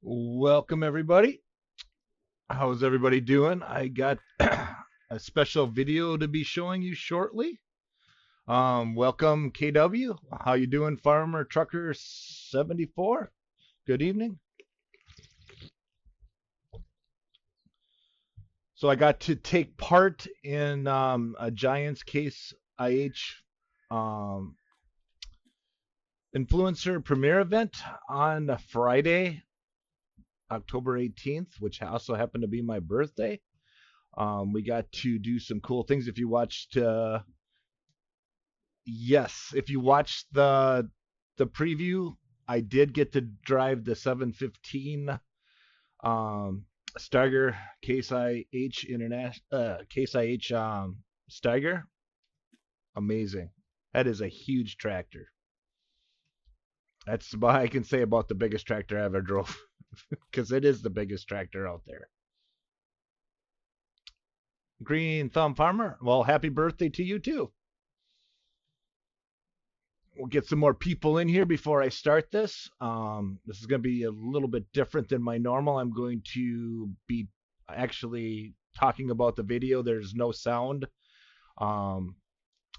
Welcome, everybody. How's everybody doing? I got a special video to be showing you shortly. Welcome, KW. How you doing, Farmer Trucker 74? Good evening. So I got to take part in a Giants Case IH um, influencer premiere event on Friday, October 18th, which also happened to be my birthday. We got to do some cool things. If you watched, yes, if you watched the preview, I did get to drive the 715 Steiger Case IH international Case IH Steiger. Amazing. That is a huge tractor. That's what I can say about the biggest tractor I ever drove, because it is the biggest tractor out there. Green Thumb Farmer, well, happy birthday to you too. We'll get some more people in here before I start this. This is going to be a little bit different than my normal. I'm going to be actually talking about the video. There's no sound. Um,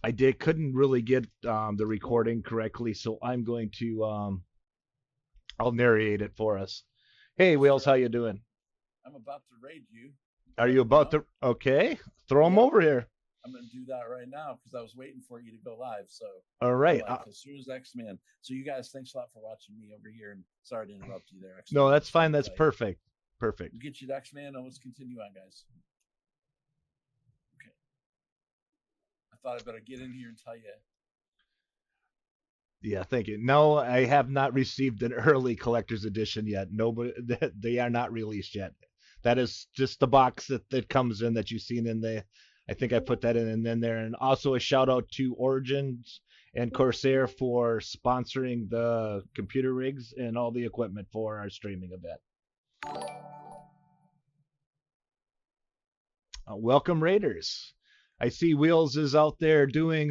I couldn't really get the recording correctly, so I'm going to I'll narrate it for us. Hey, Wheels, how you doing? I'm about to raid you. Are you about to? Okay, throw them Yep. over here. I'm going to do that right now because I was waiting for you to go live. So All I'm right. like, as soon as XMAN. So you guys, thanks a lot for watching me over here. And sorry to interrupt you there, No, XMAN. that's Just fine. wanted to That's tell you. perfect. Perfect. We'll get you to XMAN and let's continue on, guys. Okay. I thought I better get in here and tell you. Yeah, thank you. No, I have not received an early collector's edition yet. Nobody, they are not released yet. That is just the box that comes in that you've seen in the. I think I put that in and then there. And also a shout out to Origins and Corsair for sponsoring the computer rigs and all the equipment for our streaming event. Welcome Raiders. I see Wheels is out there doing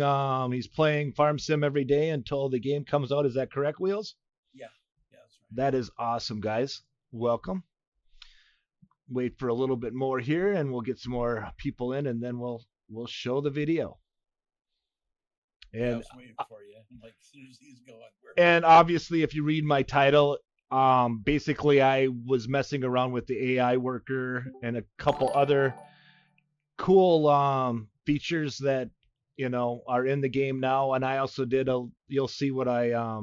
he's playing Farm Sim every day until the game comes out. Is that correct, Wheels? Yeah. Yeah, that's right. That is awesome, guys. Welcome. Wait for a little bit more here and we'll get some more people in and then we'll show the video. Yeah, I And was waiting for you. I'm like, as soon as he's going, and obviously if you read my title, basically I was messing around with the AI worker and a couple other cool features that are in the game now. And I also did a. You'll see what I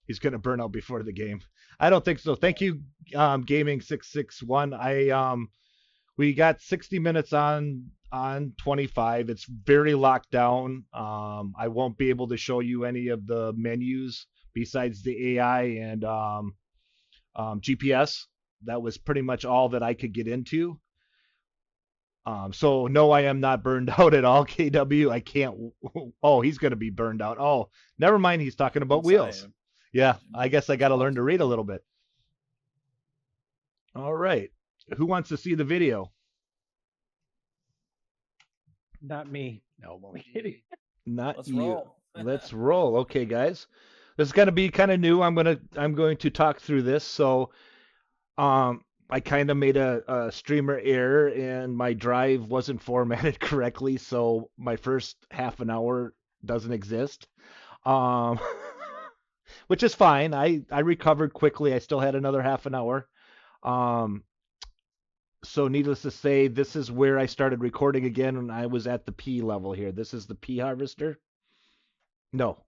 He's gonna burn out before the game. I don't think so. Thank you, Gaming 661. We got 60 minutes on 25. It's very locked down. I won't be able to show you any of the menus besides the AI and GPS. That was pretty much all that I could get into. So no, I am not burned out at all, KW. I can't. Oh, he's gonna be burned out. Oh, never mind. He's talking about yes, I wheels. am. Yeah, I guess I got to learn to read a Responsibility. little bit. All right. Who wants to see the video? Not me. No, I'm only kidding. Not Let's you. roll. Let's roll. Okay, guys. This is gonna be kind of new. I'm going to talk through this. So I kind of made a streamer error and my drive wasn't formatted correctly, so my first half an hour doesn't exist. Um, which is fine. I recovered quickly. I still had another half an hour. Um, so needless to say, this is where I started recording again when I was at the P level here. This is the P harvester. No,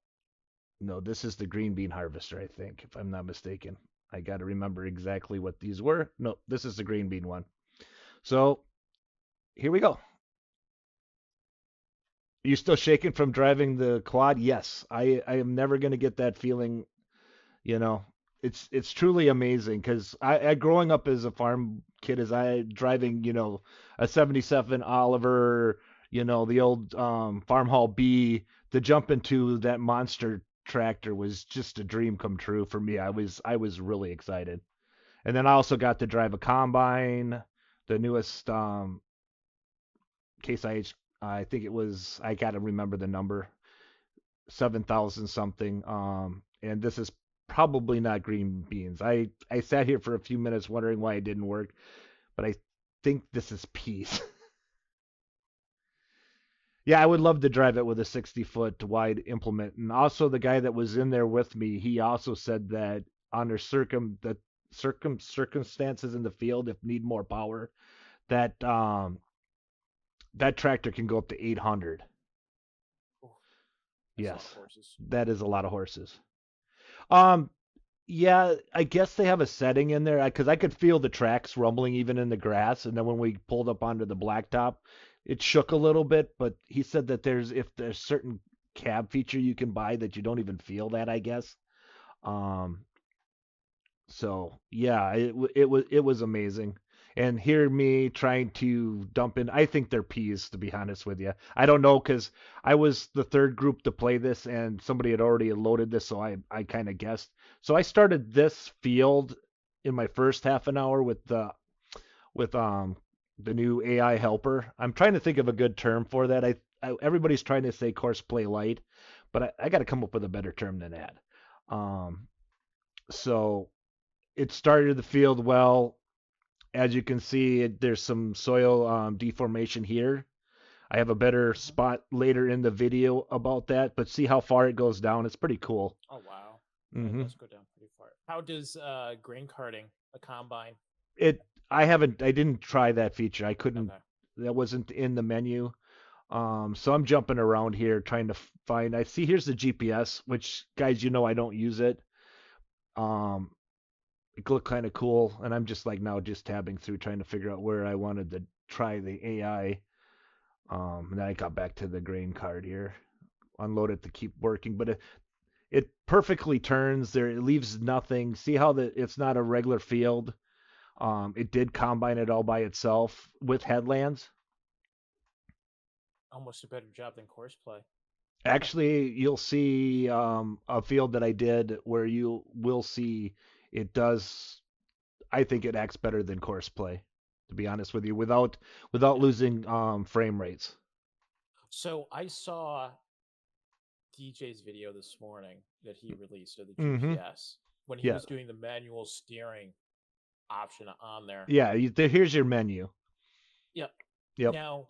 no, this is the green bean harvester, I think, if I'm not mistaken. I got to remember exactly what these were. No, this is the green bean one. So here we go. Are you still shaking from driving the quad? Yes. I am never going to get that feeling. You know, it's truly amazing because I growing up as a farm kid, as I driving, a '77 Oliver, the old farm hall B, to jump into that monster tractor was just a dream come true for me. I was really excited. And then I also got to drive a combine, the newest Case IH. I think it was. I got to remember the number, 7,000 something. And this is probably not green beans. I sat here for a few minutes wondering why it didn't work, but I think this is peas. Yeah, I would love to drive it with a 60-foot wide implement. And also the guy that was in there with me, he also said that under circumstances in the field, if need more power, that that tractor can go up to 800. Oh, that's a lot of Yes, horses. that is a lot of horses. Um, yeah, I guess they have a setting in there because I could feel the tracks rumbling even in the grass, and then when we pulled up onto the blacktop, it shook a little bit. But he said that if there's certain cab feature you can buy that you don't even feel that, I guess. Um, so yeah, it was amazing. And hear me trying to dump in. I think they're peas, to be honest with you. I don't know because I was the third group to play this, and somebody had already loaded this, so I kind of guessed. So I started this field in my first half an hour with the new AI helper. I'm trying to think of a good term for that. Everybody's trying to say course play light, but I got to come up with a better term than that. Um, so it started the field well. As you can see, there's some soil deformation here. I have a better Mhm. spot later in the video about that, but see how far it goes down. It's pretty cool. Oh wow. Yeah, it hmm does go down pretty far. How does grain carting a combine? It. I didn't try that feature. I couldn't. Okay. That wasn't in the menu. So I'm jumping around here trying to find. I see here's the GPS, which guys, I don't use it. Um, it looked kind of cool, and I'm just like now just tabbing through trying to figure out where I wanted to try the AI. And then I got back to the grain card here, unload it to keep working, but it perfectly turns there. It leaves nothing. See how it's not a regular field. It did combine it all by itself with headlands. Almost a better job than course play. Actually, you'll see a field that I did where you will see it does. I think it acts better than course play, to be honest with you, without Yeah. losing frame rates. So I saw DJ's video this morning that he released of the Mm-hmm. GPS when he Yeah, was doing the manual steering option on there. yeah. Here's your menu. Yep. Yep. Now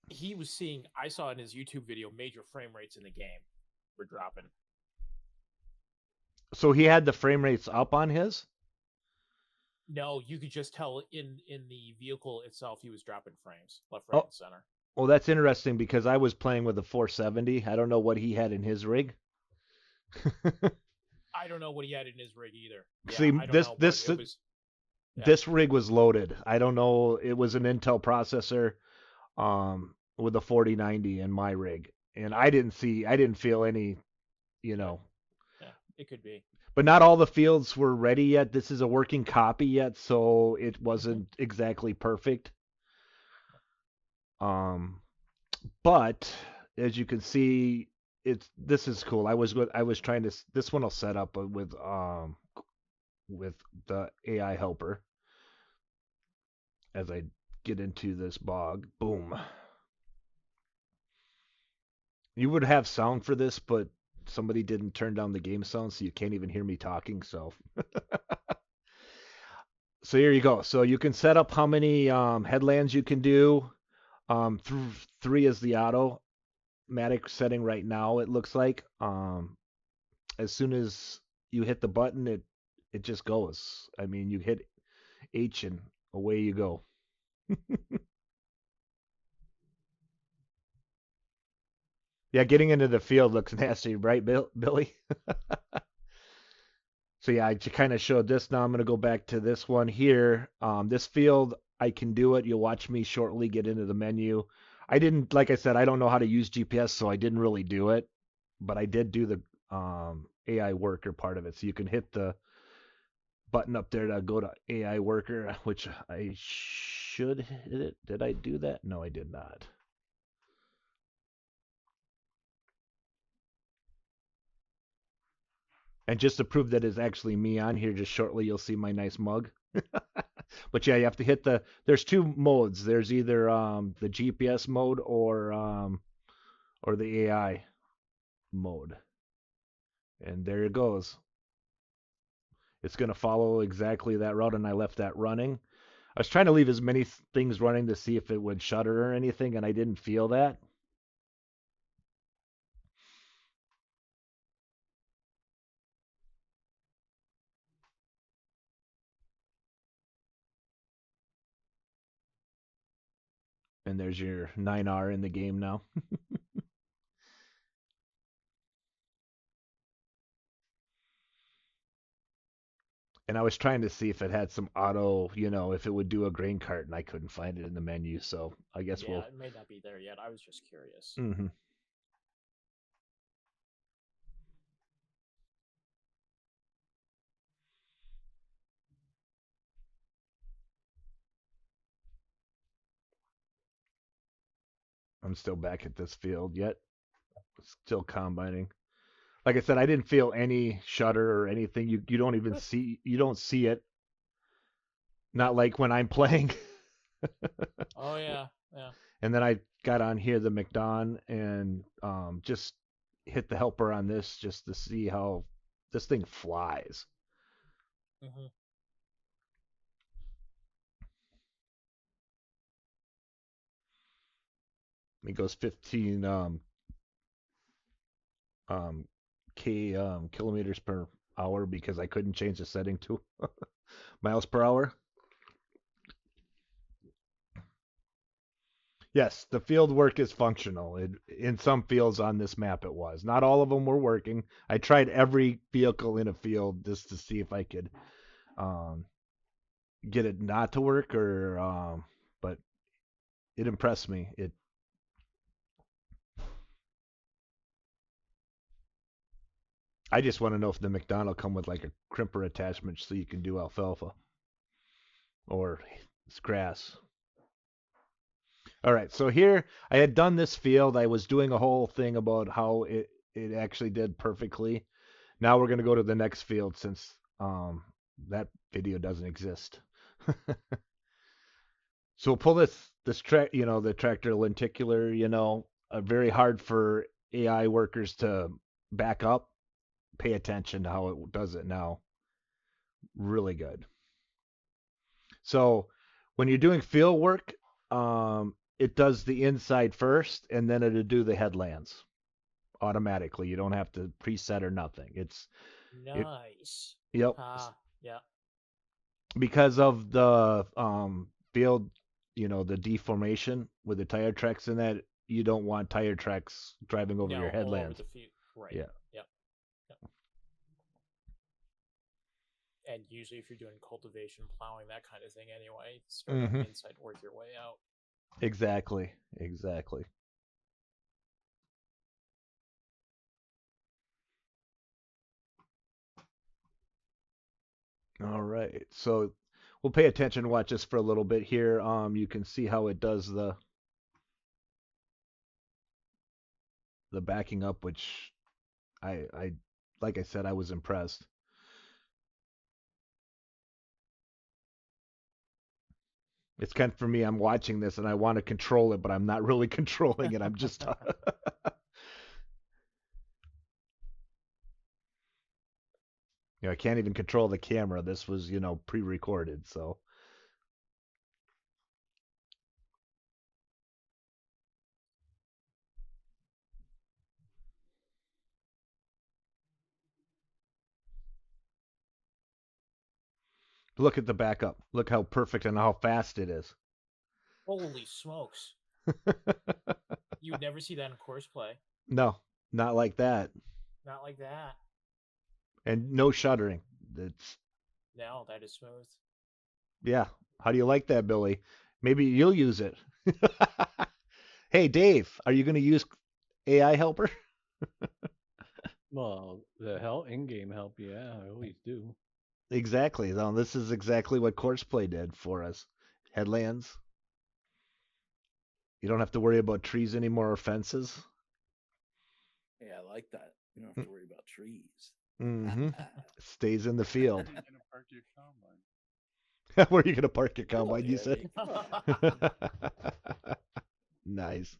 he was seeing. I saw in his YouTube video major frame rates in the game were dropping. So he had the frame rates up on his. No, you could just tell in the vehicle itself he was dropping frames left, right, Oh, and center. well, that's interesting because I was playing with a 470. I don't know what he had in his rig. I don't know what he had in his rig either. Yeah, See, I don't know, but it was. Yeah. this rig was loaded. I don't know. It was an Intel processor with a 4090 in my rig, and I didn't feel any, you Yeah, know. yeah, it could be. But not all the fields were ready yet. This is a working copy yet, so it hmm wasn't exactly perfect. Um, but as you can see, this is cool. I was trying to this one will set up with the AI helper as I get into this bog. Boom. You would have sound for this, but somebody didn't turn down the game sound, so you can't even hear me talking. So here you go. So you can set up how many headlands you can do. Three is the automatic setting right now. It looks like. As soon as you hit the button, it just goes. I mean, you hit H and away you go. Yeah, getting into the field looks nasty, right, Billy? So yeah, I kind of showed this. Now I'm going to go back to this one here. This field, I can do it. You'll watch me shortly get into the menu. I didn't, like I said, I don't know how to use GPS, so I didn't really do it. But I did do the AI worker part of it. So you can hit the button up there to go to AI worker, which I should hit it. Did I do that? No, I did not. And just to prove that it's actually me on here, just shortly you'll see my nice mug. But yeah, you have to hit there's two modes. There's either the GPS mode or the AI mode. And there it goes. it's going to follow exactly that route, and I left that running. I was trying to leave as many things running to see if it would shutter or anything, and I didn't feel that. And there's your 9R in the game now. And I was trying to see if it had some auto, if it would do a grain cart, and I couldn't find it in the menu. So I guess Yeah, it may not be there yet. I was just curious. Mm-hmm. I'm still back at this field yet. Still combining. Like I said, I didn't feel any shutter or anything. You don't even see it. Not like when I'm playing. Oh yeah, yeah. And then I got on here the McDon and just hit the helper on this just to see how this thing flies. Mm-hmm. It goes 15 kilometers per hour because I couldn't change the setting to miles per hour. Yes, the field work is functional. In some fields on this map, it was. Not all of them were working. I tried every vehicle in a field just to see if I could um, get it not to work, but it impressed me. I just want to know if the McDonald come with like a crimper attachment so you can do alfalfa or grass. All right, so here I had done this field. I was doing a whole thing about how it actually did perfectly. Now we're going to go to the next field since that video doesn't exist. So we'll pull this track, the tractor lenticular, very hard for AI workers to back up. Pay attention to how it does it now. Really good. So when you're doing field work, it does the inside first, and then it'll do the headlands automatically. You don't have to preset or nothing. Nice. Yep. Yeah. Because of the field, the deformation with the tire tracks in that, you don't want tire tracks driving over your all over headlands. the field. Right. Yeah. Yep. And usually, if you're doing cultivation, plowing, that kind of thing, anyway, start on the inside, work your way out. Exactly. All right. So we'll pay attention, watch this for a little bit here. You can see how it does the backing up, which I like I said, I was impressed. It's kind of for me, I'm watching this and I want to control it, but I'm not really controlling it. I'm just I can't even control the camera. This was, pre-recorded, so look at the backup. Look how perfect and how fast it is. Holy smokes. You would never see that in course play. No, not like that. Not like that. And no shuddering. No, that is smooth. Yeah. How do you like that, Billy? Maybe you'll use it. Hey, Dave, are you going to use AI helper? Well, the in-game help, yeah, I always do. Exactly. Now, this is exactly what Courseplay did for us. Headlands. You don't have to worry about trees anymore or fences. Yeah, I like that. You don't have to worry about trees. Mm-hmm. Stays in the field. Where are you gonna park your combine? Where are you going to park your combine, you there said? you Nice.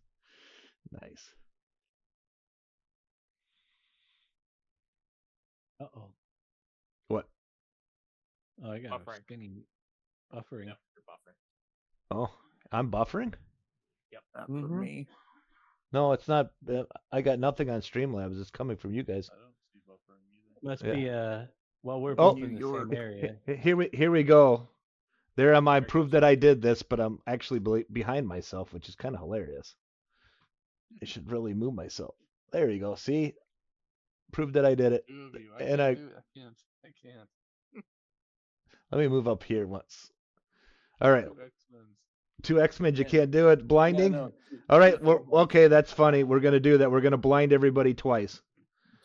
Uh-oh. What? Oh, I got Buffering. a skinny buffering. Yep, you're buffering. Oh, I'm buffering? Not for Mhm. me. No, it's not. I got nothing on Streamlabs. It's coming from you guys. I don't see buffering either. Must Yeah. be well, we're Oh. both in the You were- same area. Here we go. There am I. There it Proved goes. that I did this, but I'm actually behind myself, which is kind of hilarious. I should really move myself. There you go. See? Proved that I did it. Two of you. I And can't do it. I can't. let me move up here once. All right. Two X-Men's. Two X-Men, you Yeah. can't do it. Blinding? Yeah, no, All right. two Well, for one. okay, that's funny. We're going to do that. We're going to blind everybody twice.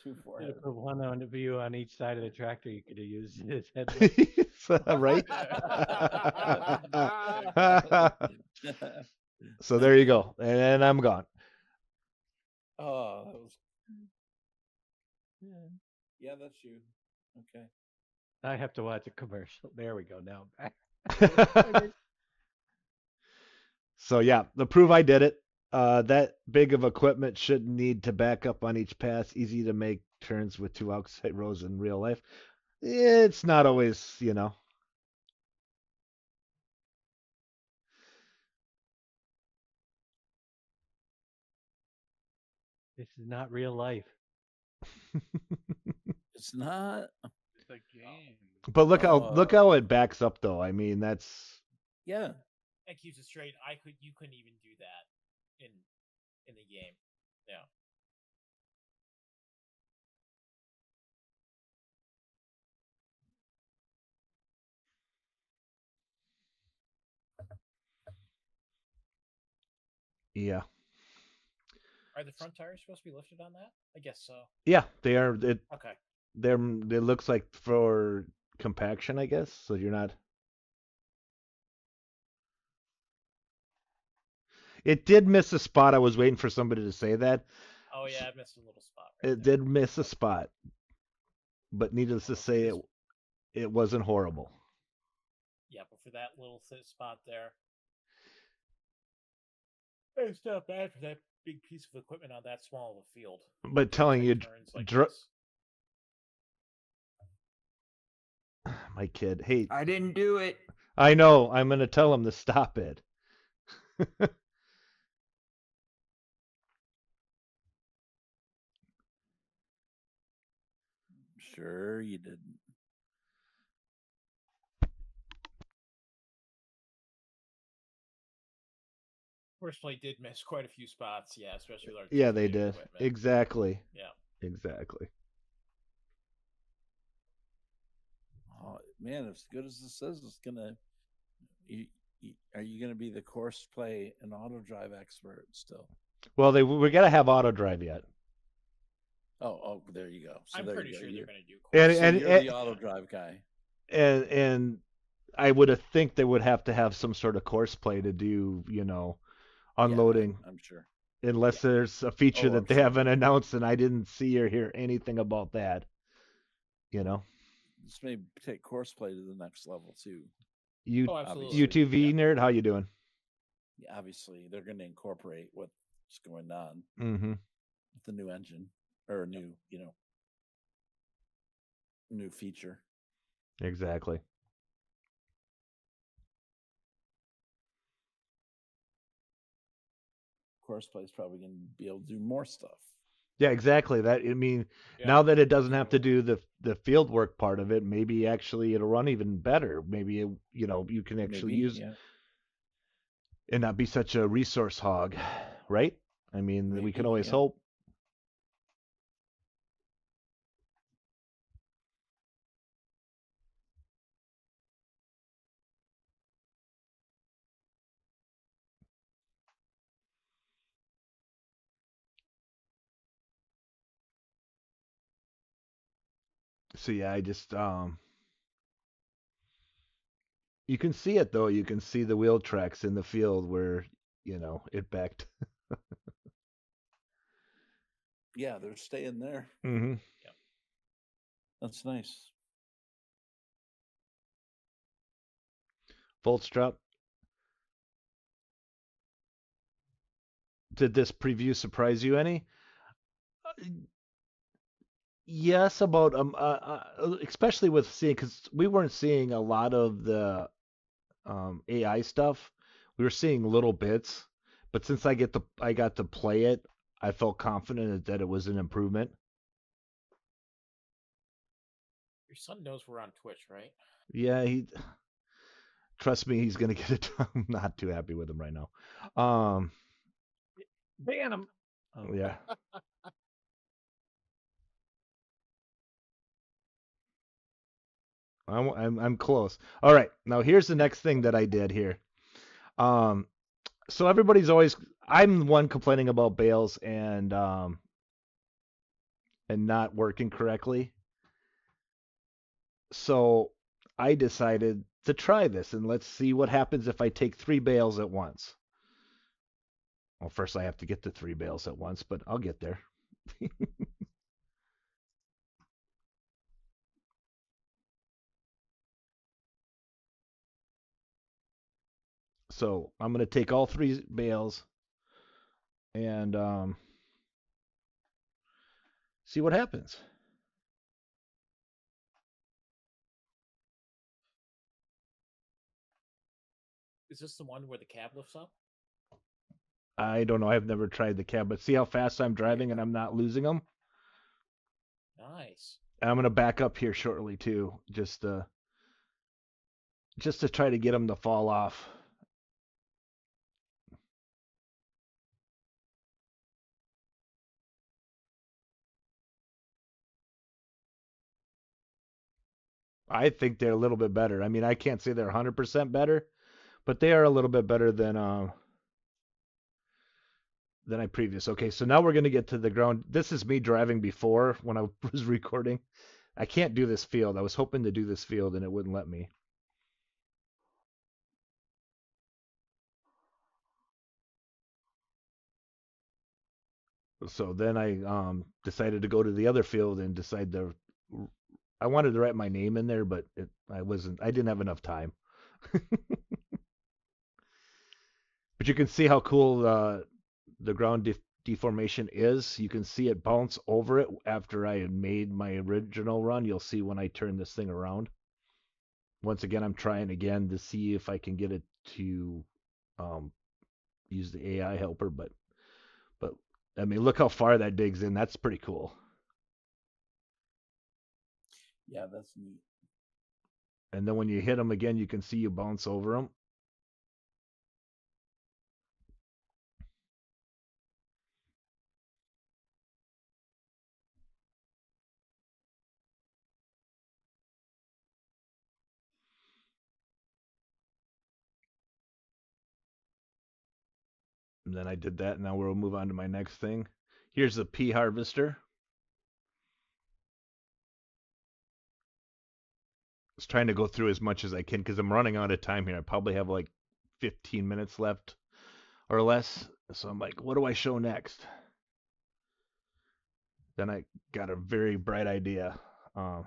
2 Should forehead. have put one on the view on each side of the tractor. You could have used his headlight. Right? So there you go. And I'm gone. Oh, that was. Yeah, that's you. Okay. I have to watch a commercial. There we go. Now I'm back. So yeah, the prove I did it. That big of equipment shouldn't need to back up on each pass. Easy to make turns with two outside rows in real life. It's not always, This is not real life. It's not. It's a game. But look how Oh. it backs up though. I mean, that's Yeah. That keeps it straight. You couldn't even do that in the game. Yeah. yeah. Are the front tires supposed to be lifted on that? I guess so. Yeah, they are Okay. it looks like for compaction, I guess. So you're not. It did miss a spot. I was waiting for somebody to say that. Oh yeah, I missed a little spot. Right It there. did miss a spot. But needless to say, it wasn't horrible. Yeah, but for that little spot there, it's not bad for that big piece of equipment on that small of a field. But telling you, Turns like dr- this. my kid, hey, I didn't do it. I know. I'm gonna tell him to stop it. Sure, you didn't. Fortunately, did miss quite a few spots. Yeah, especially with our Yeah, they big did. equipment. Exactly. Yeah. Exactly. Oh man, as good as this is, it's gonna. Are you gonna be the course play and auto drive expert still? Well, we gotta have auto drive yet. Oh, there you go. So I'm there pretty you go. sure You're, they're going to do. And- so and- you're and- the auto drive guy. And I would have think they would have to have some sort of course play to do, unloading, Yeah, I'm sure. unless there's a feature Oh, that I'm they sure. haven't announced and I didn't see or hear anything about that. This may take course play to the next level too. You Oh, absolutely. U2V nerd, how you doing? Yeah, obviously, they're going to incorporate what's going on Mm-hmm. with the new engine or new, new feature. Exactly. Course play is probably going to be able to do more stuff. Yeah, exactly. Yeah. Now that it doesn't have to do the field work part of it, maybe actually it'll run even better. Maybe you can actually Maybe, use yeah. and not be such a resource hog, right? I mean, we can Maybe, always yeah. hope. So yeah, I just you can see it though. You can see the wheel tracks in the field where, it backed. Yeah, they're staying there. Mm-hmm. That's nice. Volts drop. Did this preview surprise you any? Yes, about especially with seeing because we weren't seeing a lot of the AI stuff. We were seeing little bits, but since I got to play it, I felt confident that it was an improvement. Your son knows we're on Twitch, right? Yeah, he trust me, he's gonna get it. I'm not too happy with him right now. Um, Ban him. Oh, yeah. I'm close. All right, now here's the next thing that I did here. Um, so everybody's always I'm the one complaining about bales and not working correctly. So I decided to try this and let's see what happens if I take three bales at once. Well, first I have to get to three bales at once, but I'll get there. So I'm going to take all three bales and see what happens. Is this the one where the cab lifts up? I don't know. I've never tried the cab, but see how fast I'm There you driving and go. I'm not losing them? Nice. And I'm going to back up here shortly too, just to try to get them to fall off. I think they're a little bit better. I mean, I can't say they're 100% better, but they are a little bit better than I previous. Okay, so now we're going to get to the ground. This is me driving before when I was recording. I can't do this field. I was hoping to do this field and it wouldn't let me. So then I decided to go to the other field and decide to. I wanted to write my name in there, but I wasn't. I didn't have enough time. But you can see how cool the ground deformation is. You can see it bounce over it after I had made my original run. You'll see when I turn this thing around. Once again, I'm trying again to see if I can get it to um, use the AI helper, but I mean, look how far that digs in. That's pretty cool. Yeah, that's neat. And then when you hit them again, you can see you bounce over them. And then I did that. Now we'll move on to my next thing. Here's the pea harvester. I was trying to go through as much as I can because I'm running out of time here. I probably have like 15 minutes left or less. So I'm like, what do I show next? Then I got a very bright idea of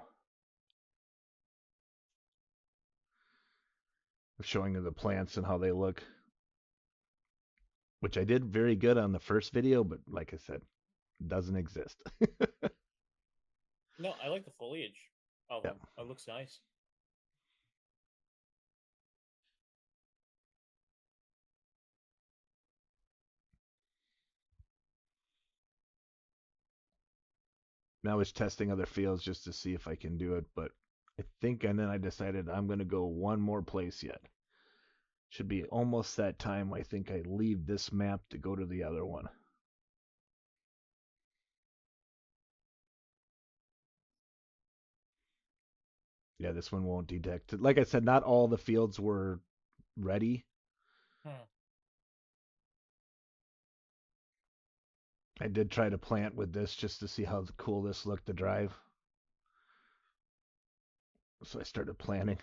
showing the plants and how they look, which I did very good on the first video, but like I said, doesn't exist. No, I like the foliage of Yeah. them. It looks nice. Now it's testing other fields just to see if I can do it, but I think, and then I decided I'm going to go one more place yet. Should be almost that time. I think I leave this map to go to the other one. Yeah, this one won't detect. Like I said, not all the fields were ready. Hmm. I did try to plant with this just to see how cool this looked to drive. So I started planting.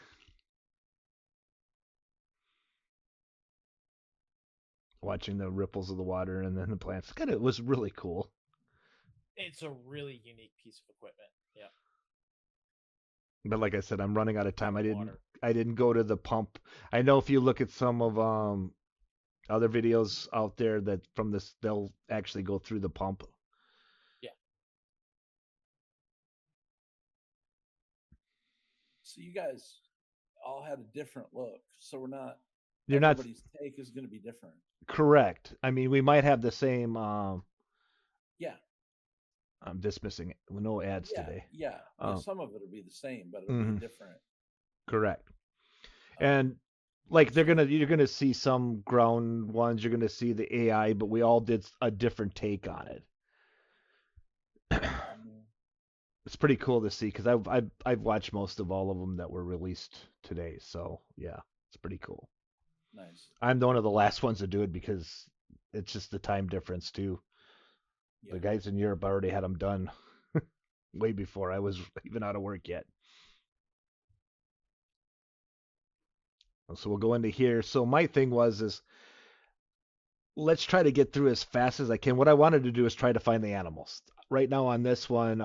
Watching the ripples of the water and then the plants. It was really cool. It's a really unique piece of equipment. Yeah. But like I said, I'm running out of time. The water. I didn't go to the pump. I know if you look at some of other videos out there that from this they'll actually go through the pump. Yeah. So you guys all had a different look. So we're not. You're not Everybody's take is going to be different. correct. I mean, we might have the same. Yeah, I'm dismissing it. No ads yeah, today. yeah. Some of it will be the same, but it'll be Mhm, different. correct. Um, And like so you're gonna see some ground ones. You're gonna see the AI, but we all did a different take on it. um, It's pretty cool to see because I've watched most of all of them that were released today. So yeah, it's pretty cool. nice. I'm one of the last ones to do it because it's just the time difference too. Yeah. The guys in Europe already had them done way before I was even out of work yet. So we'll go into here. So my thing was is let's try to get through as fast as I can. What I wanted to do is try to find the animals. Right now on this one,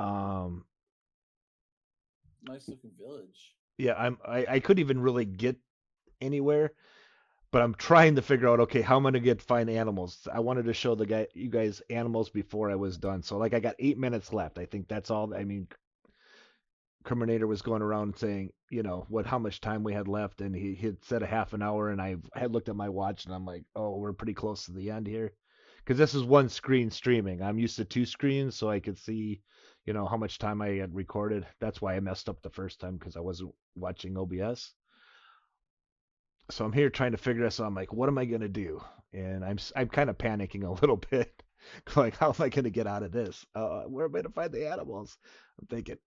Nice looking village. yeah, I couldn't even really get anywhere, but I'm trying to figure out okay, how am I gonna get find animals? I wanted to show you guys animals before I was done. So like I got 8 minutes left. I think that's all. I mean, Terminator was going around saying, how much time we had left, and he had said a half an hour, and I had looked at my watch, and I'm like, oh, we're pretty close to the end here, because this is one screen streaming. I'm used to two screens, so I could see, how much time I had recorded. That's why I messed up the first time because I wasn't watching OBS. So I'm here trying to figure this out. I'm like, what am I gonna do? And I'm kind of panicking a little bit, like, how am I gonna get out of this? Where am I gonna find the animals? I'm thinking,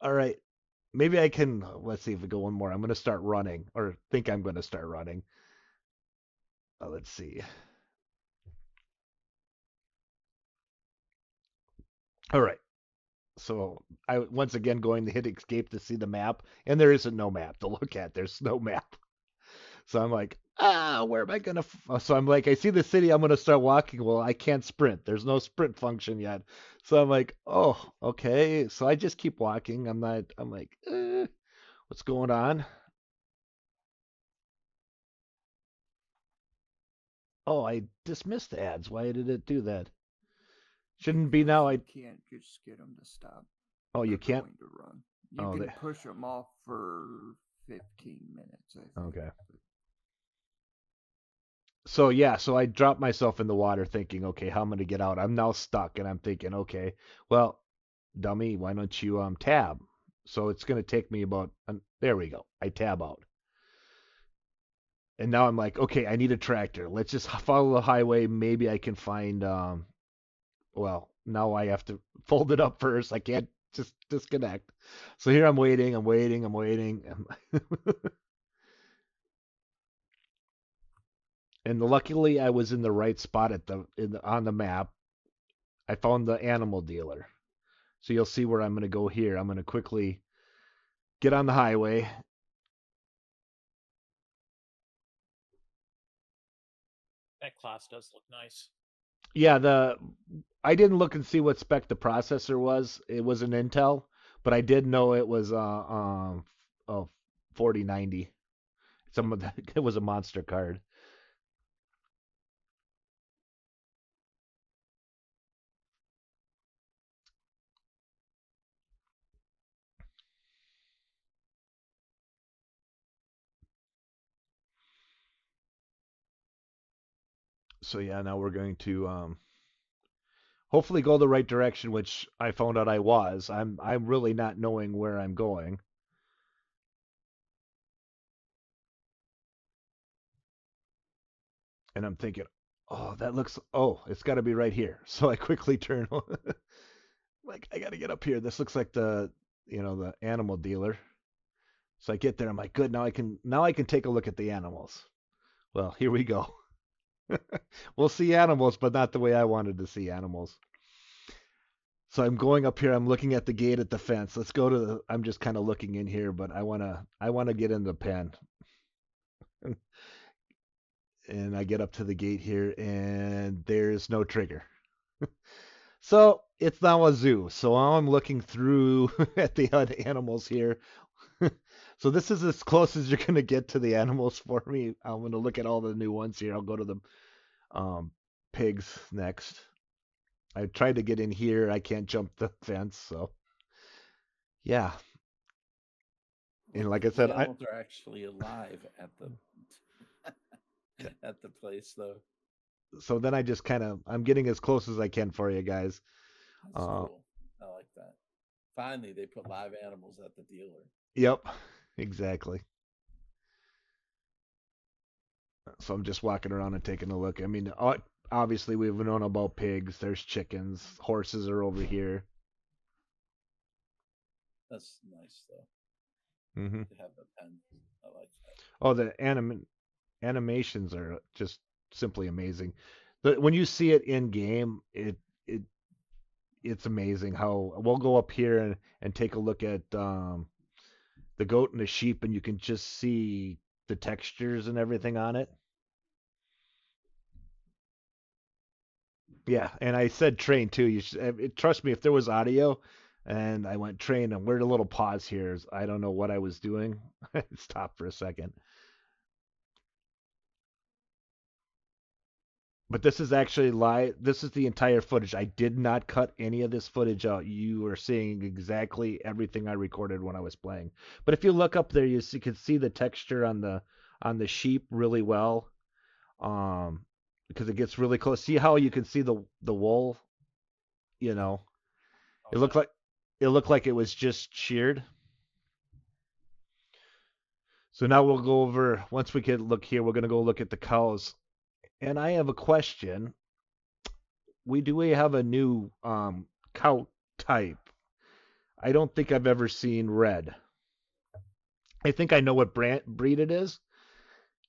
all right, maybe I can. Let's see if we go one more. I'm gonna start running, or think I'm gonna start running. Let's see. All right. So I once again going to hit escape to see the map, and there isn't no map to look at. There's no map. So I'm like, where am I gonna? So I'm like, I see the city. I'm gonna start walking. Well, I can't sprint. There's no sprint function yet. So I'm like, oh, okay. So I just keep walking. I'm not. I'm like, what's going on? Oh, I dismissed the ads. Why did it do that? Shouldn't be now. You can't just get them to stop. Oh, you They're can't. going to run. You Oh, can push them off for 15 minutes, I think. Okay. So yeah, so I dropped myself in the water thinking, okay, how am I gonna get out? I'm now stuck, and I'm thinking, okay, well, dummy, why don't you tab? So it's gonna take me about. There we go. I tab out, and now I'm like, okay, I need a tractor. Let's just follow the highway. Maybe I can find. Well, now I have to fold it up first. I can't just disconnect. So here I'm waiting. I'm waiting. I'm waiting. And luckily, I was in the right spot on the map. I found the animal dealer. So you'll see where I'm going to go here. I'm going to quickly get on the highway. That class does look nice. Yeah, I didn't look and see what spec the processor was. It was an Intel, but I did know it was a 4090. It was a monster card. So yeah, now we're going to hopefully go the right direction, which I found out I was. I'm really not knowing where I'm going. And I'm thinking, oh, it's got to be right here. So I quickly turn, like, I got to get up here. This looks like the animal dealer. So I get there. I'm like, good. Now I can take a look at the animals. Well, here we go. We'll see animals, but not the way I wanted to see animals. So I'm going up here. I'm looking at the gate at the fence. Let's go to I'm just kind of looking in here, but I wanna get in the pen. And I get up to the gate here, and there's no trigger. So it's now a zoo. So now I'm looking through at the other animals here. So this is as close as you're gonna get to the animals for me. I'm gonna look at all the new ones here. I'll go to the pigs next. I tried to get in here. I can't jump the fence. So yeah. And like I said, the animals are actually alive at the at the place, though. so then I just I'm getting as close as I can for you guys. That's cool. I like that. Finally, they put live animals at the dealer. Yep, exactly. So I'm just walking around and taking a look. I mean, obviously we've known about pigs. There's chickens. Horses are over here. That's nice, though. Hmm. To have the pen. I like that. Oh, the animations are just simply amazing. When you see it in game, it it's amazing how we'll go up here and take a look at the goat and the sheep, and you can just see the textures and everything on it. Yeah, and I said train too. Trust me, if there was audio and I went train, and we're a little pause here. I don't know what I was doing. Stop for a second. But this is actually live. This is the entire footage. I did not cut any of this footage out. You are seeing exactly everything I recorded when I was playing. But if you look up there, you can see the texture on the sheep really well. Because it gets really close. See how you can see the wool? You know, it looked like it was just sheared. So now we'll go over. Once we can look here, we're gonna go look at the cows. And I have a question. We have a new cow type. I don't think I've ever seen red. I think I know what breed it is,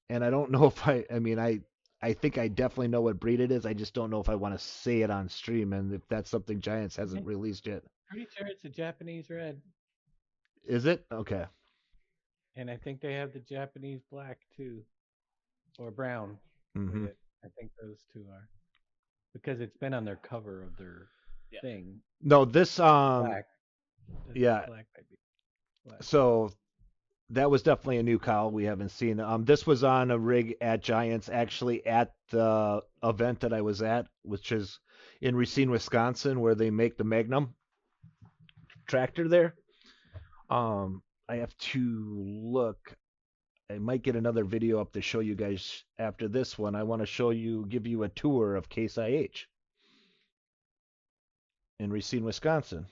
and I don't know if I mean I think I definitely know what breed it is. I just don't know if I want to say it on stream, and if that's something Giants hasn't released yet. Pretty sure it's a Japanese red, Is it? Okay. and I think they have the Japanese black too, or brown. Hmm. I think those two are because it's been on their cover of their Yeah. thing. No, this Black. yeah. Black might be black. So that was definitely a new cow we haven't seen. This was on a rig at Giants, actually at the event that I was at, which is in Racine, Wisconsin, where they make the Magnum tractor there. I have to look. I might get another video up to show you guys after this one. I want to give you a tour of CaseIH in Racine, Wisconsin.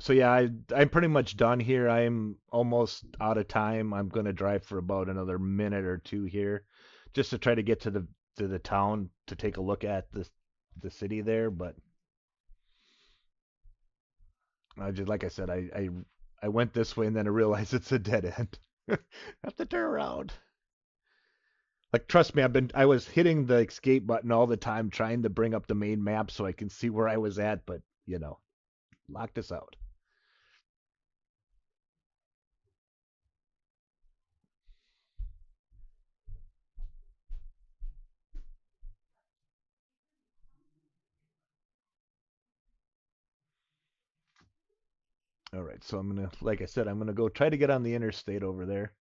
So yeah, I'm pretty much done here. I'm almost out of time. I'm gonna drive for about another minute or two here, just to try to get to the town to take a look at the city there. But I just like I said, I went this way and then I realized it's a dead end. I have to turn around. Like trust me, I was hitting the escape button all the time trying to bring up the main map so I can see where I was at, but locked us out. All right, so like I said, I'm gonna go try to get on the interstate over there.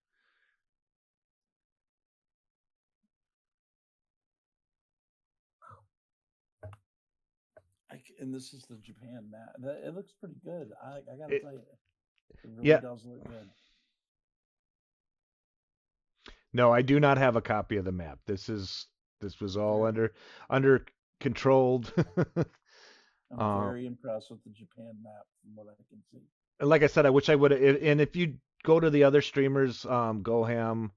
And this is the Japan map. It looks pretty good. I gotta tell you, it really Yeah. does look good. No, I do not have a copy of the map. This was all under controlled. I'm very impressed with the Japan map from what I can see. And like I said, I wish I would have. And if you go to the other streamers, Goham,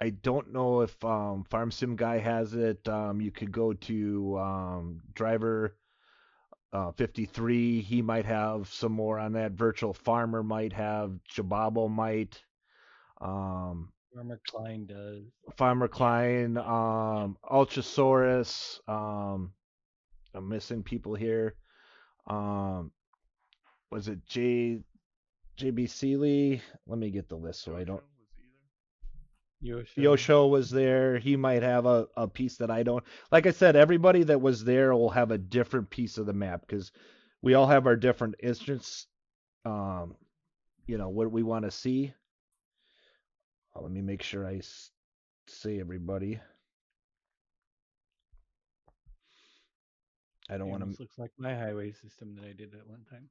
I don't know if Farm Sim Guy has it. You could go to Driver 53. He might have some more on that. Virtual Farmer might have. Jababo might. Farmer Klein does. Farmer Klein, Ultrasaurus. I'm missing people here. Was it JB Seeley? Let me get the list so I don't. Yosho was there. He might have a piece that I don't. Like I said, everybody that was there will have a different piece of the map because we all have our different instance. What we want to see. Let me make sure I say everybody. I don't want to. Looks like my highway system that I did at one time.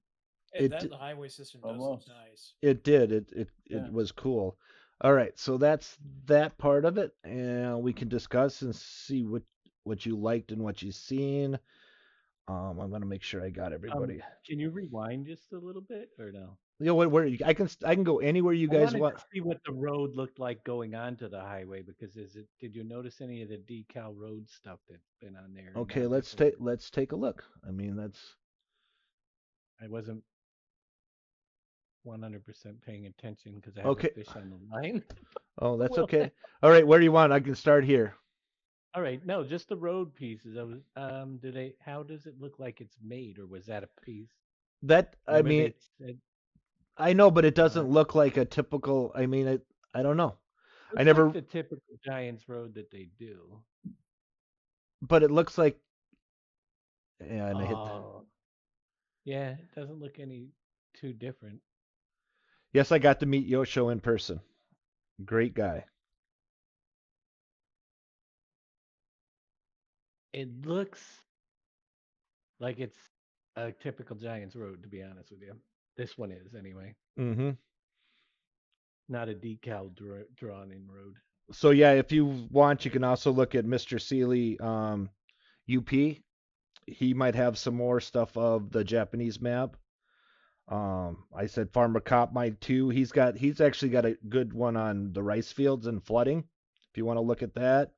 It That did- the highway system does Almost. look nice. It did. It Yeah. was cool. All right, so that's that part of it, and we can discuss and see what you liked and what you've seen. I'm gonna make sure I got everybody. Can you rewind just a little bit or no? You know what? Where I can go anywhere you I guys wanted want. to see what the road looked like going onto the highway because did you notice any of the decal road stuff that's been on there? Okay, now let's before? take a look. I mean, that's I wasn't 100% paying attention because I have Okay. a fish on the line. oh, that's Well, okay. All right, where do you want? I can start here. All right, no, just the road pieces. I was how does it look like it's made or was that a piece? That I Remember mean, they said I know, but it doesn't uh, look like a typical. I mean, I don't know. I looks never, like the typical Giants road that they do. but it looks like. Yeah, and I hit. Oh, yeah, it doesn't look any too different. Yes, I got to meet Yosho in person. Great guy. It looks like it's a typical Giants road, to be honest with you. This one is anyway, Mm-hmm. not a decal drawn in road. So yeah, if you want, you can also look at Mr. Seeley, UP. He might have some more stuff of the Japanese map. I said Farmer Cop might too. He's actually got a good one on the rice fields and flooding. If you want to look at that,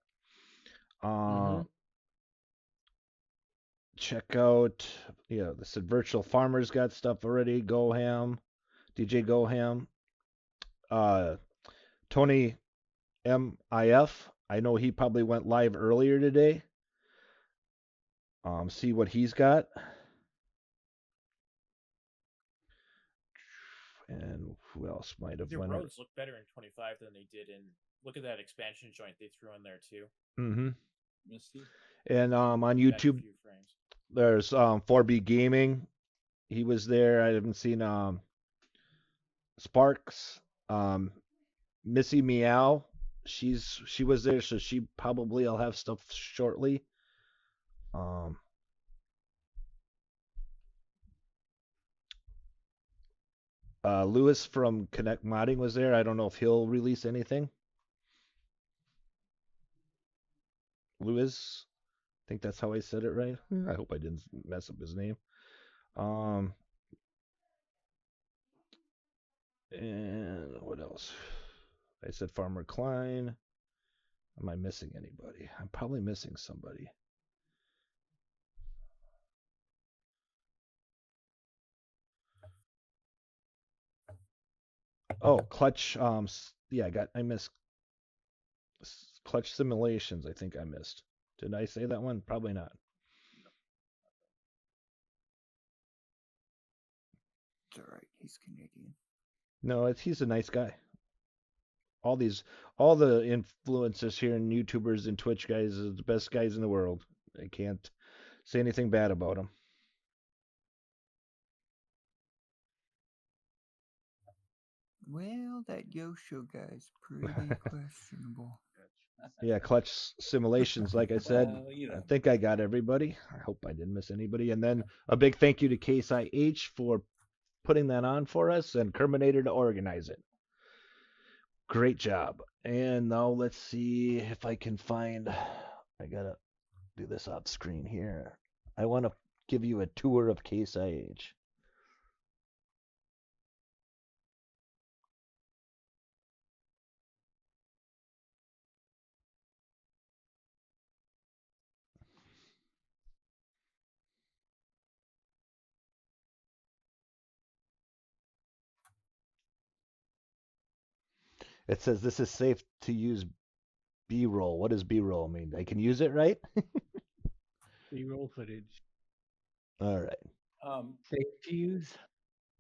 Mm-hmm. check out. Yeah, this said Virtual Farmers got stuff already. Goham, DJ Goham, uh, Tony MIF. I know he probably went live earlier today. See what he's got. And who else might have The went? roads look better in 25 than they did in. Look at that expansion joint they threw in there too. Mm-hmm. Misty. And on Added a YouTube, few frames. there's 4B Gaming. He was there. I haven't seen Sparks. Missy Meow. She was there, so she probably will have stuff shortly. Lewis from Connect Modding was there. I don't know if he'll release anything. Lewis, I think that's how I said it right. I hope I didn't mess up his name. And what else? I said Farmer Klein. Am I missing anybody? I'm probably missing somebody. Oh, Clutch. Yeah, I missed Clutch Simulations. I think I missed. Did I say that one? Probably not. It's alright, he's Canadian. No, he's a nice guy. All the influencers here and YouTubers and Twitch guys are the best guys in the world. I can't say anything bad about them. Well, that Yosho guy's pretty questionable. Yeah, Clutch Simulations, like I said. Well, you I know. think I got everybody. I hope I didn't miss anybody. And then a big thank you to CaseIH for putting that on for us and Kerminator to organize it. Great job. And now let's see if I can find. I gotta do this off screen here. I want to give you a tour of CaseIH. It says this is safe to use B-roll. What does B-roll mean? I can use it, right? B-roll footage. All right. Safe to use.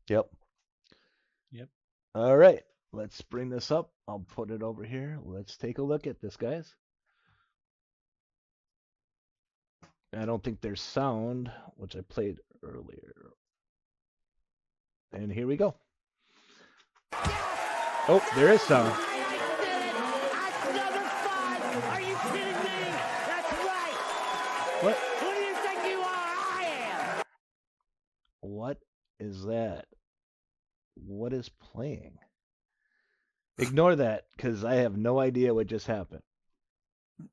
Yep. Yep. All right. Let's bring this up. I'll put it over here. Let's take a look at this, guys. I don't think there's sound, which I played earlier. And here we go. Oh, there is sound. That's number 5. Are you kidding me? That's right. What? Who do you think you are? I am. What is that? What is playing? Ignore that because I have no idea what just happened.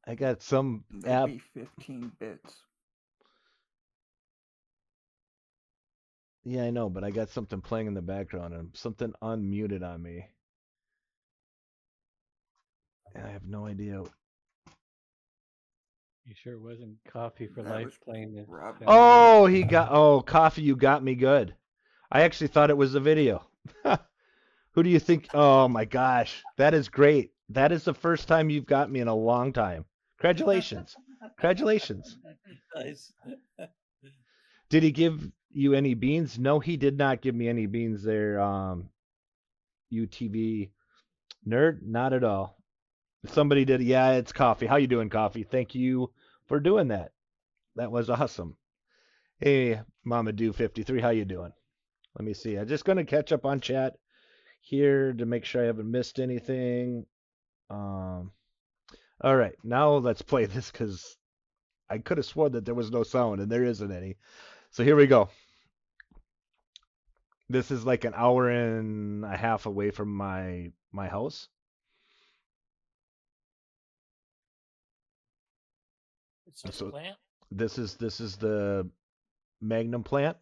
I got some That'd app. be 15 bits. Yeah, I know, but I got something playing in the background and something unmuted on me. And I have no idea. You sure it wasn't Coffee for That Life was playing the Rob. sound? Oh, Coffee, you got me good. I actually thought it was the video. Who do you think? Oh my gosh, that is great. That is the first time you've got me in a long time. Congratulations. Congratulations. Nice. Did he give you any beans? No, he did not give me any beans there, UTV nerd. Not at all. Somebody did. Yeah, it's Coffee. How you doing, Coffee? Thank you for doing that. That was awesome. Hey, Mama Do 53, how you doing? Let me see. I'm just gonna catch up on chat here to make sure I haven't missed anything. All right, now let's play this because I could have sworn that there was no sound and there isn't any. So here we go. This is like an hour and a half away from my house. It's a So plant. this is the Magnum plant.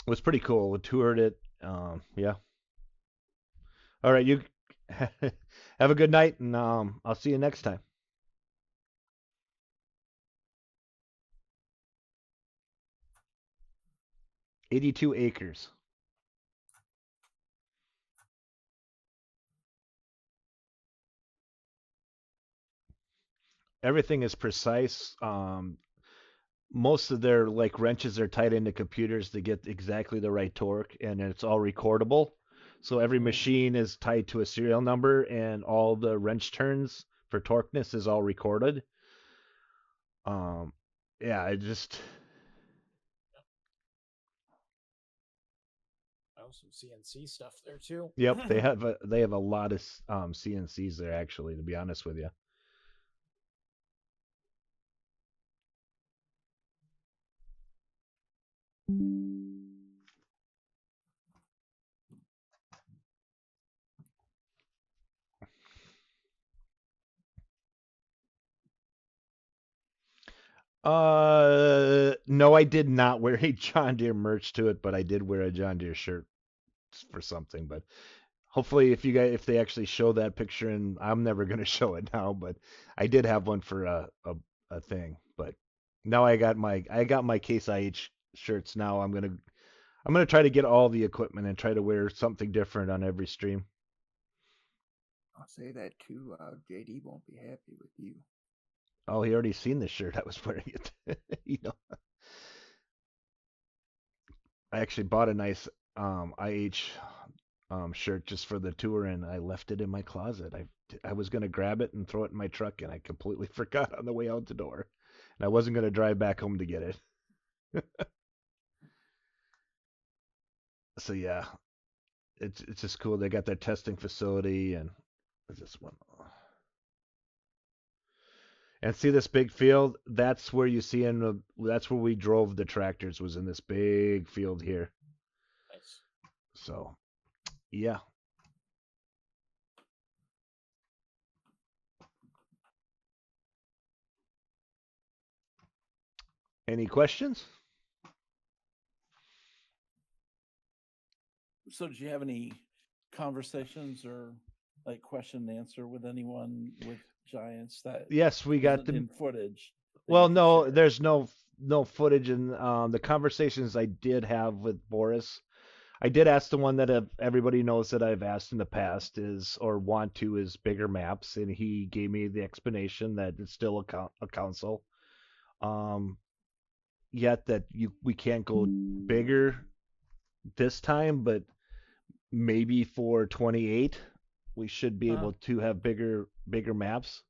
It was pretty cool. We toured it. Yeah. All right, you have a good night, and I'll see you next time. 82 acres. Everything is precise. Most of their like wrenches are tied into computers to get exactly the right torque, and it's all recordable. So every machine is tied to a serial number, and all the wrench turns for torqueness is all recorded. Um, yeah, I just Oh, some CNC stuff there too. yep, they have a lot of CNCs there actually, to be honest with you. No, I did not wear a John Deere merch to it, but I did wear a John Deere shirt for something. But hopefully, if they actually show that picture, and I'm never gonna show it now, but I did have one for a thing. But now I got my Case IH shirts now. I'm gonna try to get all the equipment and try to wear something different on every stream. I'll say that too. JD won't be happy with you. Oh, he already seen the shirt. I was wearing it. You know, I actually bought a nice IH shirt just for the tour, and I left it in my closet. I was gonna grab it and throw it in my truck, and I completely forgot on the way out the door, and I wasn't gonna drive back home to get it. So yeah, it's just cool. They got their testing facility, and what's this one? And see this big field? That's where you see that's where we drove the tractors, was in this big field here. Nice. So yeah. Any questions? So, did you have any conversations or like question and answer with anyone with Giants that Yes, we got wasn't the in footage? that Well, you could no, share? there's no footage in the conversations I did have with Boris. I did ask the one that everybody knows that I've asked in the past is or want to is bigger maps, and he gave me the explanation that it's still a council. Um, Yet that we can't go bigger this time, but maybe for 28 we should be able to have bigger maps.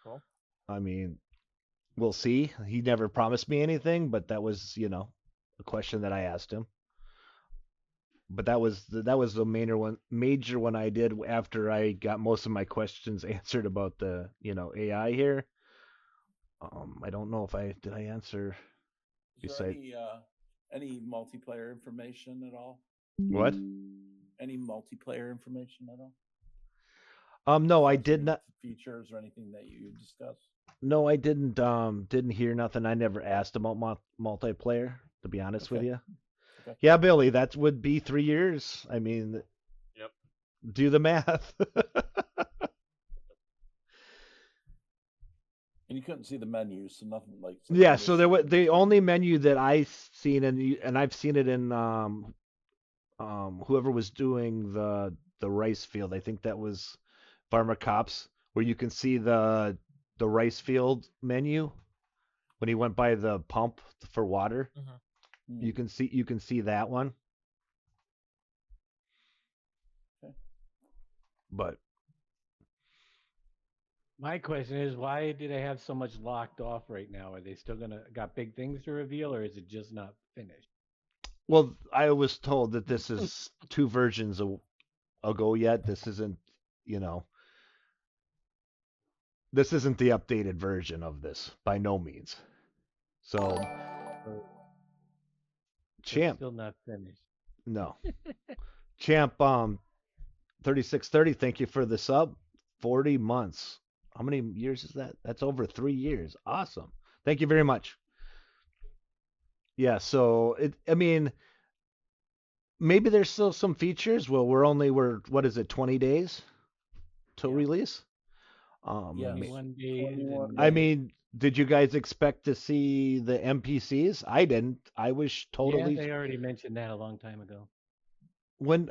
Cool. I mean, we'll see. He never promised me anything, but that was, a question that I asked him. but that was the major one I did after I got most of my questions answered about the AI here. I don't know if I answer Is there beside any multiplayer information at all? what? Any multiplayer information at all? No, I As far as did any not. features or anything that you discussed? No, I didn't hear nothing. I never asked about multiplayer, to be honest with Okay. you. Okay. Yeah, Billy, that would be 3 years. I mean, Yep. do the math. And you couldn't see the menu, so nothing like. Yeah, so there was the only menu that I seen, and I've seen it in whoever was doing the rice field. I think that was Farmer Cops, where you can see the rice field menu when he went by the pump for water. Hmm. You can see that one. Okay. But My question is, why do they have so much locked off right now? Are they still got big things to reveal, or is it just not finished? well, I was told that this is 2 versions ago yet. This isn't, this isn't the updated version of this by no means. So, So it's Champ, still not finished. no. Champ 3630, thank you for the sub. 40 months. How many years is that? That's over 3 years. Awesome. Thank you very much. Yeah, so I mean, maybe there's still some features. Well, we're what is it, 20 days till release? Yes. 21 days. 21 and I mean, did you guys expect to see the NPCs? I didn't. I was yeah, totally they already mentioned that a long time ago.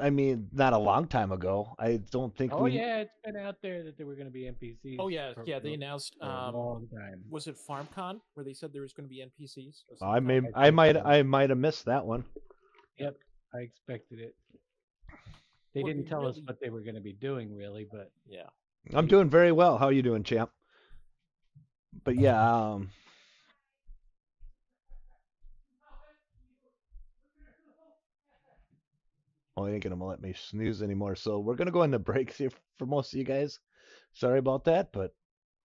I mean, not a long time ago. I don't think Oh we yeah, it's been out there that there were going to be NPCs. Oh yeah, for- yeah. They for- announced. for a long time. Was it FarmCon where they said there was going to be NPCs? Of some I may kind? I might have missed that one. Yep, I expected it. They What didn't we tell us really- what they were going to be doing, really, but Yeah. I'm doing very well. How are you doing, champ? But yeah, well, they ain't gonna let me snooze anymore. So we're gonna go into breaks here for most of you guys. Sorry about that, but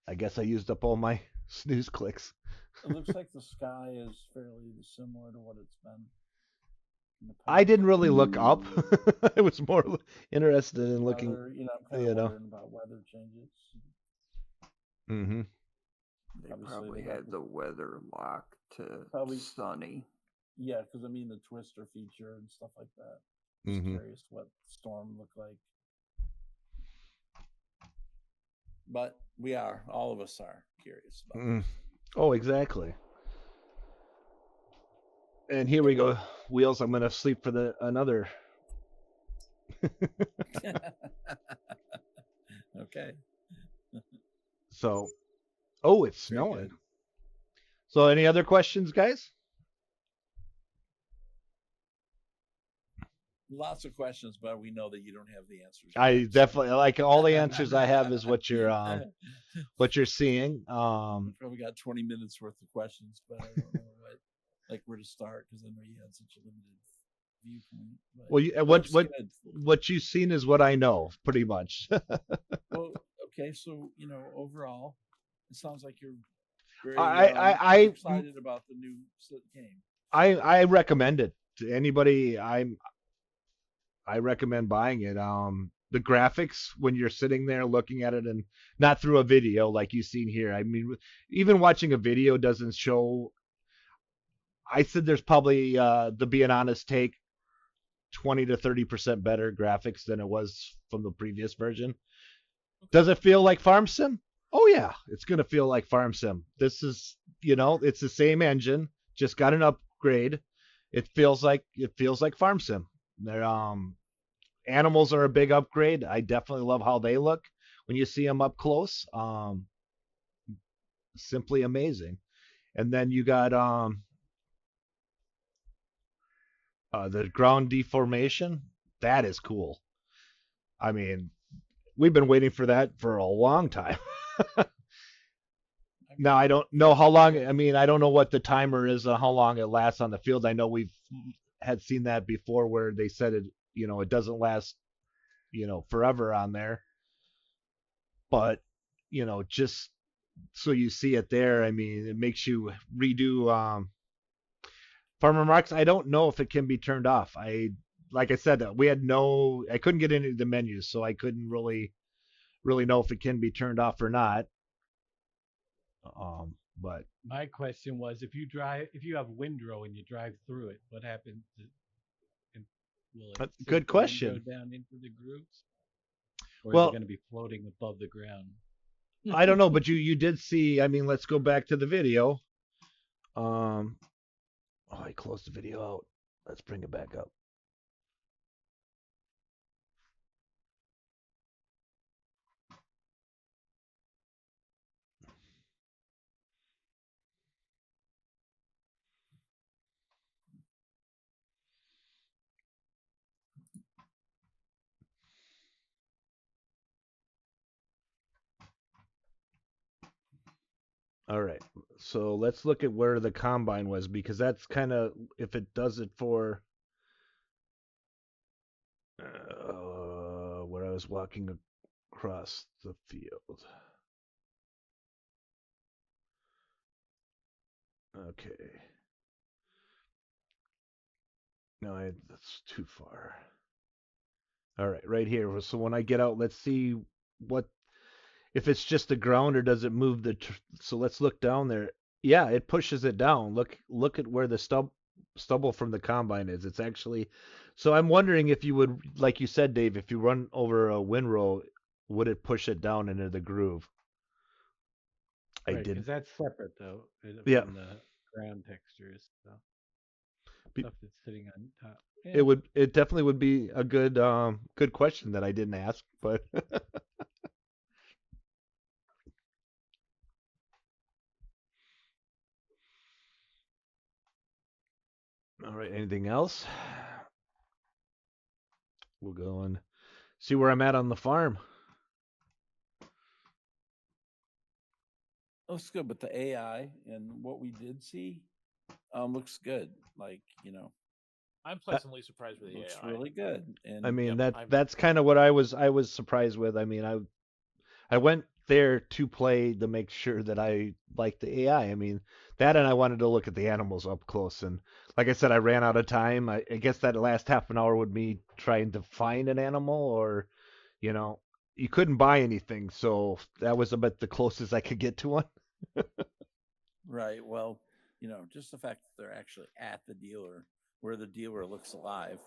I guess I used up all my snooze clicks. It looks like the sky is fairly similar to what it's been. In the I past. didn't really look up. I was more interested in looking. Weather, I'm kind you of know. wondering about weather changes. Mm-hmm. They Obviously, probably they got had the- the weather locked to Probably- sunny. Yeah, because I mean the twister feature and stuff like that. Just Mhm. curious what the storm looked like. But all of us are curious about Mm. Oh, exactly. And here we go, Wheels. I'm gonna sleep for another. this. Okay. So, oh, it's Very snowing. good. So, any other questions, guys? Lots of questions, but we know that you don't have the answers. I yet, so- definitely like all the answers I have is what you're seeing. Probably got 20 minutes worth of questions, but I don't know where to start because I know you had such a limited viewpoint. But Well, that's good. what you've seen is what I know, pretty much. Well, okay, so overall, it sounds like you're very I excited about the new game. I recommend it to anybody. I recommend buying it. The graphics when you're sitting there looking at it and not through a video like you've seen here. I mean, even watching a video doesn't show. I said there's probably, to be an honest take, 20 to 30% better graphics than it was from the previous version. Does it feel like Farm Sim? Oh yeah, it's gonna feel like Farm Sim. This is, it's the same engine, just got an upgrade. It feels like Farm Sim. Their animals are a big upgrade. I definitely love how they look when you see them up close. Simply amazing. And then you got the ground deformation. That is cool. I mean, we've been waiting for that for a long time. Now I don't know how long. I mean, I don't know what the timer is on how long it lasts on the field. I know we've had seen that before, where they said it doesn't last, forever on there. But, just so you see it there, I mean, it makes you redo Farmer Marks. I don't know if it can be turned off. Like I said, I couldn't get into the menus, so I couldn't really know if it can be turned off or not. But My question was, if you have windrow and you drive through it, what happens? Will it good sink the question. windrow down into the grooves, or is Well, it going to be floating above the ground? I don't know, but you did see. I mean, let's go back to the video. I closed the video out. Let's bring it back up. All right. So let's look at where the combine was, because that's kind of if it does it for where I was walking across the field. Okay. No, that's too far. All right, right here. So when I get out, let's see what if it's just the ground or does it move so let's look down there. Yeah, it pushes it down. Look at where the stubble from the combine is. It's actually so I'm wondering if you would, like you said, Dave, if you run over a windrow, would it push it down into the groove? I Right, did. because that's separate though Yeah. from the ground textures. So Be- stuff that's sitting on top. Yeah. It definitely would be a good question that I didn't ask, but all right, anything else? We'll go and see where I'm at on the farm. Looks good, but the AI and what we did see looks good. Like, I'm pleasantly surprised with the looks AI. really good. And I mean, Yep, that's kind of what I was surprised with. I mean, I went there to play to make sure that I liked the AI. I mean, that and I wanted to look at the animals up close. And like I said, I ran out of time. I guess that last half an hour would me trying to find an animal, or you couldn't buy anything, so that was about the closest I could get to one. right, well, just the fact that they're actually at the dealer where the dealer looks alive.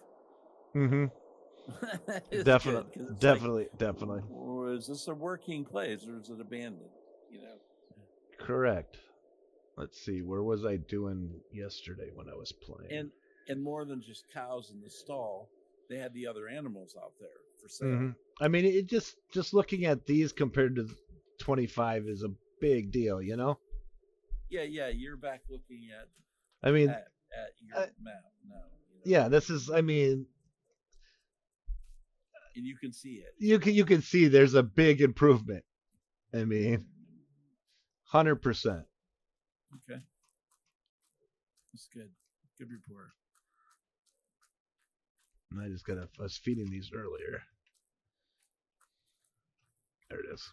Mm-hmm. It's Definitely, good, 'cause it's definitely. or is this a working place or is it abandoned? Correct. Let's see, where was I doing yesterday when I was playing? And more than just cows in the stall, they had the other animals out there for sale. Mm-hmm. I mean, it just looking at these compared to 25 is a big deal, Yeah, you're back looking at I mean, at your map now. yeah, this is. I mean, and you can see it. you can see there's a big improvement. I mean, 100%. Okay, that's good. Good report. I was feeding these earlier. There it is.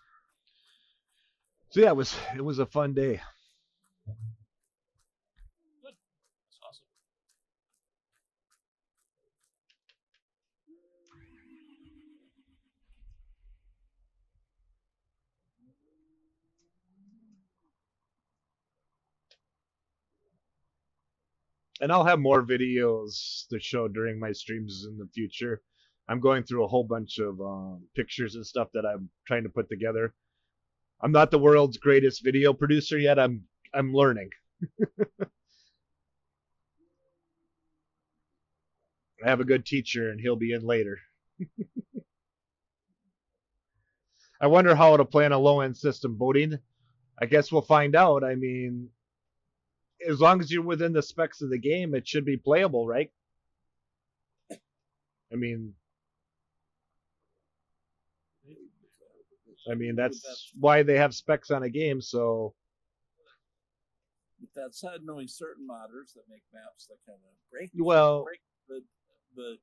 So yeah, it was a fun day. Good. That's awesome. And I'll have more videos to show during my streams in the future. I'm going through a whole bunch of pictures and stuff that I'm trying to put together. I'm not the world's greatest video producer yet. I'm learning. I have a good teacher, and he'll be in later. I wonder how it'll play on a low-end system. Voting? I guess we'll find out. I mean, as long as you're within the specs of the game, it should be playable, right? I mean, that's why they have specs on a game. So, with that said, knowing certain modders that make maps that kind of break well, the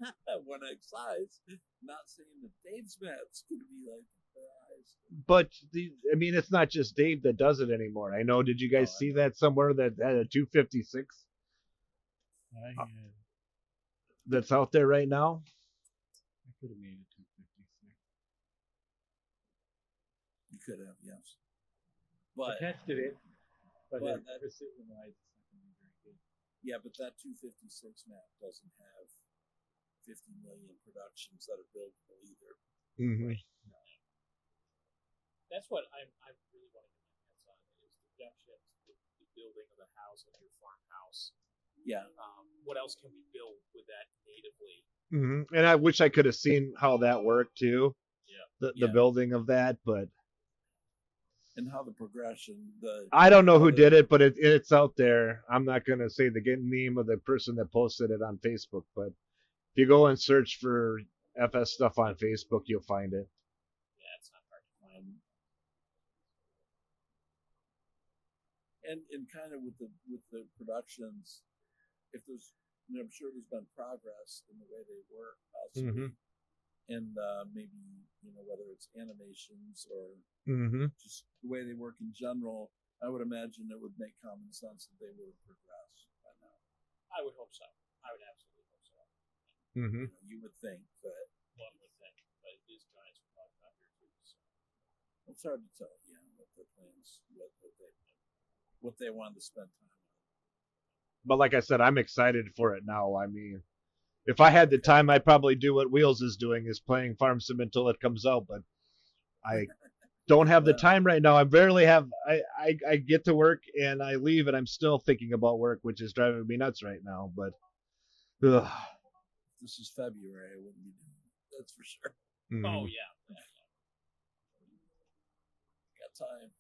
1X size. Not saying that Dave's map's going to be like the highest. But I mean, it's not just Dave that does it anymore. I know. Did you guys see that somewhere that had a 256 that's out there right now? I could have made it 256. You could have, yes. I But tested it, but but that precision-wise, it's not going to be very good. yeah, but that 256 map doesn't have 50 million productions that are buildable either. Mm-hmm. That's what I'm really want to get my hands on is the productions, the building of the house, of your farmhouse. Yeah. What else can we build with that natively? Mm-hmm. And I wish I could have seen how that worked too. Yeah. The building of that, but And how the progression, I don't know who did it, but it's out there. I'm not going to say the name of the person that posted it on Facebook, but if you go and search for FS stuff on Facebook, you'll find it. Yeah, it's not hard to find. And kind of with the productions, if there's, I'm sure there's been progress in the way they work, possibly, and maybe whether it's animations or just the way they work in general. I would imagine it would make common sense that they would have progressed by now. I would hope so. I would absolutely hope so. You would think, but one would think, but it is Giants we're talking about here too. So. It's hard to tell, what their plans, what they wanted to spend time on. But like I said, I'm excited for it now. I mean, if I had the time, I'd probably do what Wheels is doing, is playing Farm Sim until it comes out. But I don't have the time right now. I barely have. I get to work and I leave, and I'm still thinking about work, which is driving me nuts right now. But if this is February, I wouldn't be doing it. That's for sure. Oh yeah. Got time.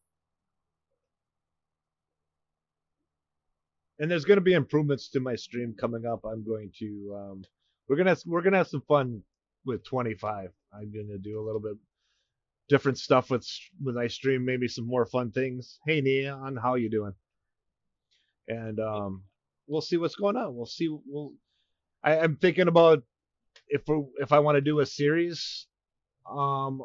And there's going to be improvements to my stream coming up. I'm going to we're gonna have some fun with 25. I'm gonna do a little bit different stuff with my stream, maybe some more fun things. Hey Neon, how you doing? And we'll see what's going on. We'll see. I'm thinking about if I want to do a series on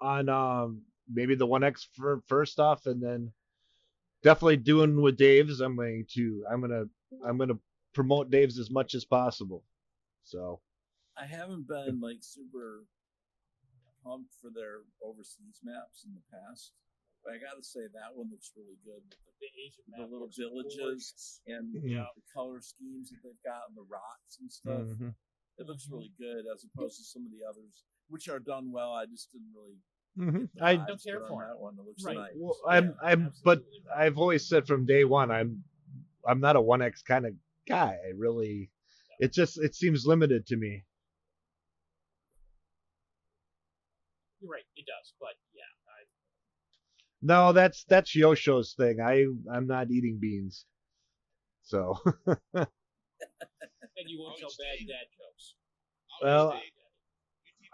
maybe the 1X first off, and then definitely doing with Dave's. I'm gonna promote Dave's as much as possible. So I haven't been like super pumped for their overseas maps in the past, but I gotta say that one looks really good with The Asian the map little looks villages and the color schemes that they've got and the rocks and stuff. It looks really good as opposed to some of the others, which are done well. I just didn't really. I don't care for that one. It looks right. nice. Well, but I've always said from day one, I'm not a 1X kind of guy. I really, it seems limited to me. You're right, it does, but yeah. No, that's Yosho's thing. I'm not eating beans, so. And you won't tell bad dad jokes. Well,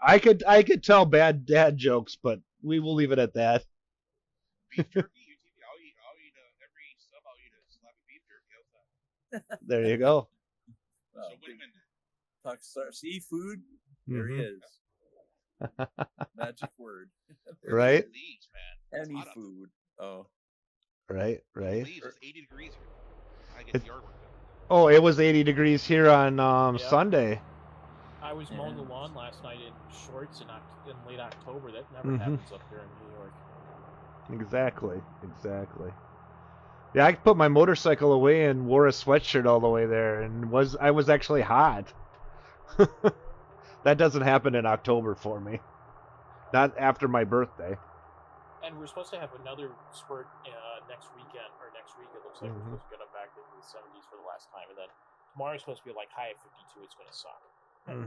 I could tell bad dad jokes, but we will leave it at that. Beef jerky, I'll eat every sub. I'll eat a slab of beef jerky outside. There you go. So what do you mean? Talk seafood. There he is. Magic word. Right? Leaves, man. Any food. Oh. Right. Leaves. It's 80 degrees here. I get the yard work done. Oh, it was 80 degrees here on Sunday. I was mowing the lawn last night in shorts in late October. That never happens up here in New York. Exactly. Yeah, I put my motorcycle away and wore a sweatshirt all the way there, and I was actually hot. That doesn't happen in October for me. Not after my birthday. And we're supposed to have another spurt next weekend, or next week. It looks like we're supposed to get up back into the 70s for the last time, and then tomorrow's supposed to be like high at 52. It's going to suck. Well,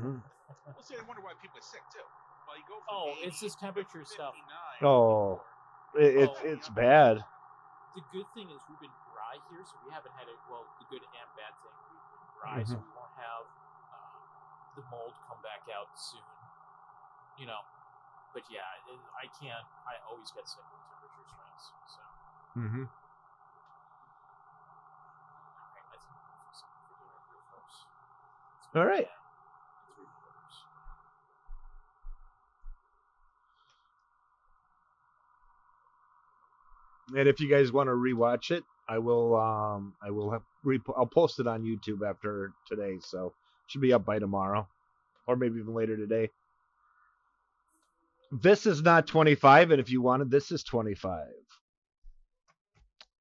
see, I wonder why people are sick too. Well, you go from 80 it's this temperature to stuff. 59. Oh, it's bad. The good thing is we've been dry here, so we haven't had it. Well, the good and bad thing, we've been dry, so we won't have the mold come back out soon. But yeah, I always get sick with temperature swings. So. All right, let's move something for dinner here, folks. All right. And 3/4. And if you guys want to rewatch it, I will I'll post it on YouTube after today, so it should be up by tomorrow, or maybe even later today. This is not 25, and if you wanted, this is 25.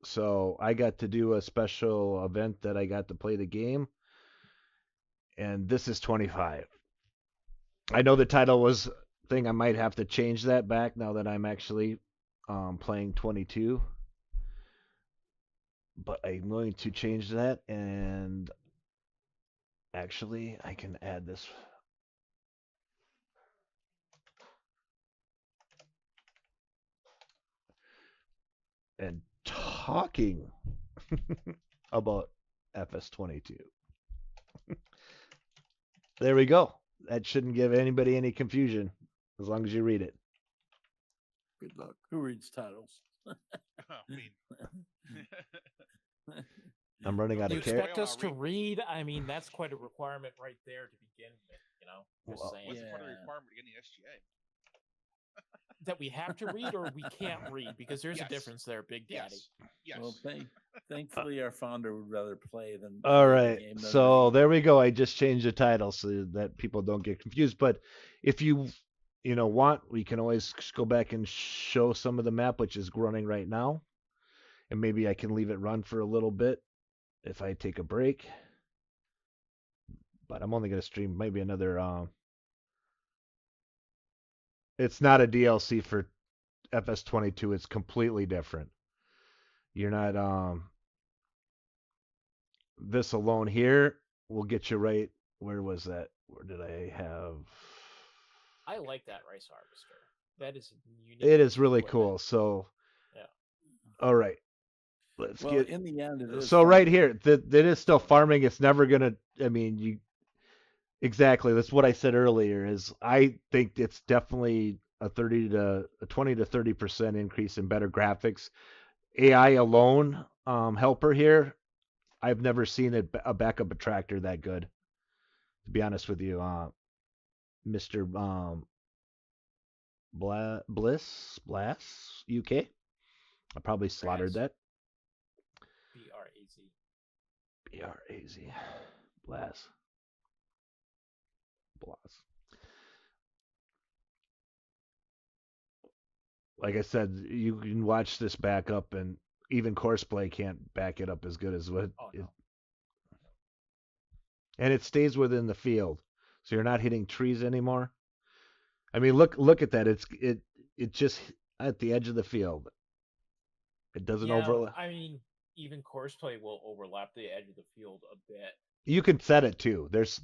So I got to do a special event that I got to play the game, and this is 25. I know the title was thing. I might have to change that back now that I'm actually playing 22. But I'm going to change that, and actually I can add this. And talking about FS22. There we go. That shouldn't give anybody any confusion as long as you read it. Good luck. Who reads titles? I mean, I'm running out You of character. expect us to read? I mean, that's quite a requirement right there to begin with. You know, just Well, saying what's part of the Yeah. requirement to get the SGA? that we have to read or we can't read because there's Yes. a difference there, Big Daddy. Yes. Well, thankfully, our founder would rather play than All play the right. game than So read. there we go. I just changed the title so that people don't get confused. But if you want, we can always go back and show some of the map, which is running right now. And maybe I can leave it run for a little bit if I take a break. But I'm only going to stream maybe another. It's not a DLC for FS22. It's completely different. You're not. This alone here will get you right. Where was that? Where did I have? I like that rice harvester. That is unique. It is really equipment. cool. So, Yeah. all right. Let's Well, get. in the end, it is So fun. right here, that is still farming. It's never gonna. I mean, you exactly. That's what I said earlier. Is I think it's definitely a 20 to 30% increase in better graphics. AI alone, helper here. I've never seen a backup attractor that good. To be honest with you, Mr. Blass UK. I probably slaughtered that. BRAZ. BRAZ. Blass. Like I said, you can watch this back up, and even Courseplay can't back it up as good as what Oh, it. no. And it stays within the field, so you're not hitting trees anymore. I mean, look at that. It just at the edge of the field. It doesn't overlap. I mean, even courseplay will overlap the edge of the field a bit. You can set it too. There's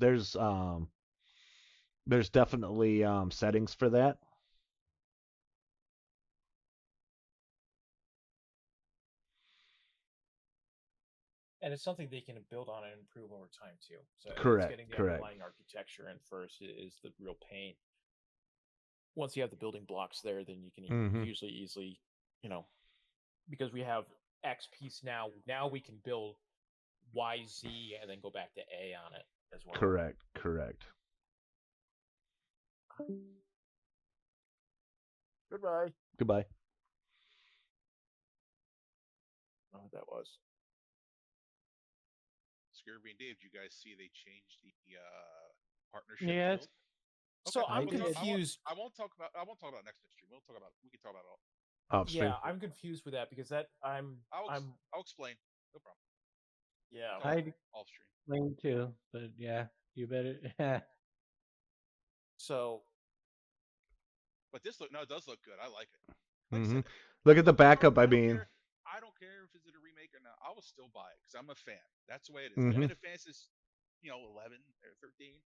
definitely settings for that. And it's something they can build on and improve over time too. So Correct, it's getting the correct. underlying architecture in first is the real pain. Once you have the building blocks there, then you can Mhm. usually easily, because we have X piece now we can build YZ and then go back to A on it as well. Correct. Goodbye. Goodbye. I don't know what that was. Scurvy and Dave, did you guys see they changed the partnership? Yeah, field? So I'm we'll talk- confused. I won't talk about it next stream. We can talk about it all. Off stream. Yeah, I'm confused with that because I'm I'll explain. No problem. yeah. I Off stream. explain too, but yeah, you better. So But it does look good. I like it. Mhm. Look at the backup. I mean, I don't care if it's a remake or not. I will still buy it because I'm a fan. That's the way it is. Mhm. I've been a fan since 11 or 13.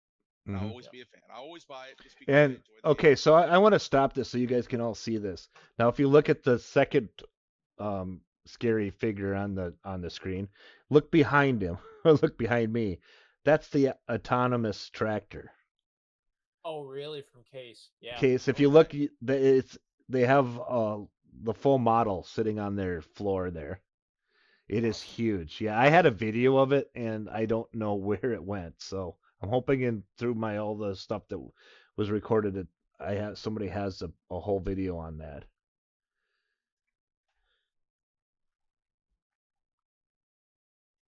And I'll Mhm. always be a fan. I always buy it just because I And enjoy the okay, game. so I want to stop this so you guys can all see this. Now, if you look at the second scary figure on the screen, look behind him or look behind me. That's the autonomous tractor. oh really from Case? Yeah. Case. If you look, they have the full model sitting on their floor there. It is huge. Yeah, I had a video of it, and I don't know where it went, so I'm hoping in through my all the stuff that was recorded that somebody has a whole video on that.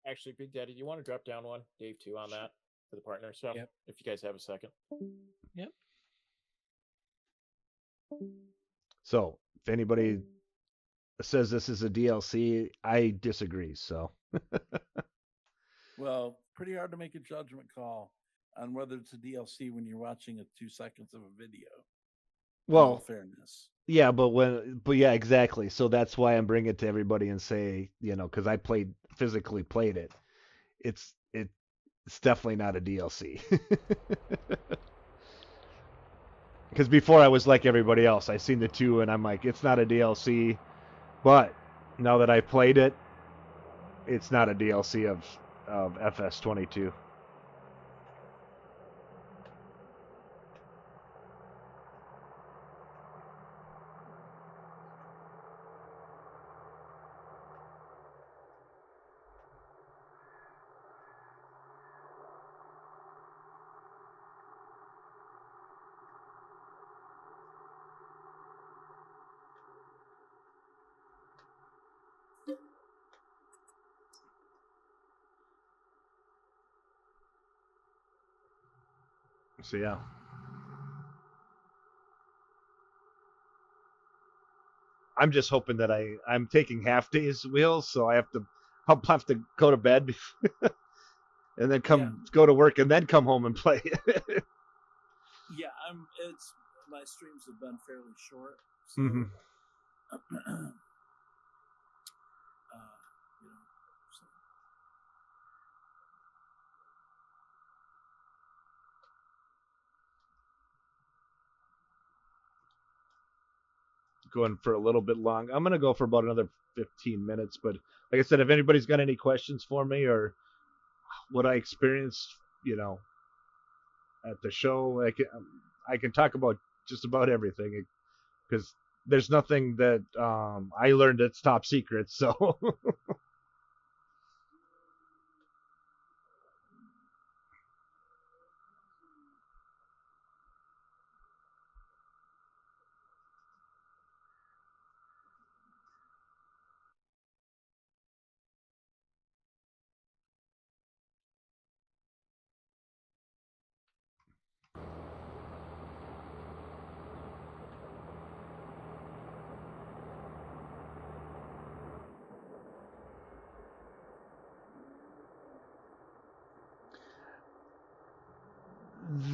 Actually, Big Daddy, do you want to drop down one, Dave too, on that for the partner stuff? Yep. If you guys have a second. Yep. So if anybody says this is a DLC, I disagree. So Well, pretty hard to make a judgment call on whether it's a DLC when you're watching 2 seconds of a video. In all well, fairness. yeah, but yeah, exactly. So that's why I'm bringing it to everybody and say, because I physically played it. It's definitely not a DLC. Because before I was like everybody else. I seen the 2 and I'm like, it's not a DLC. But now that I played it, it's not a DLC of FS22. So yeah. I'm just hoping that I'm taking half days wheels, so I'll have to go to bed and then go to work and then come home and play. Yeah, my streams have been fairly short, so Mm-hmm. So. Going for a little bit long. I'm gonna go for about another 15 minutes, but like I said, if anybody's got any questions for me or what I experienced, at the show, I can talk about just about everything because there's nothing that I learned that's top secret. So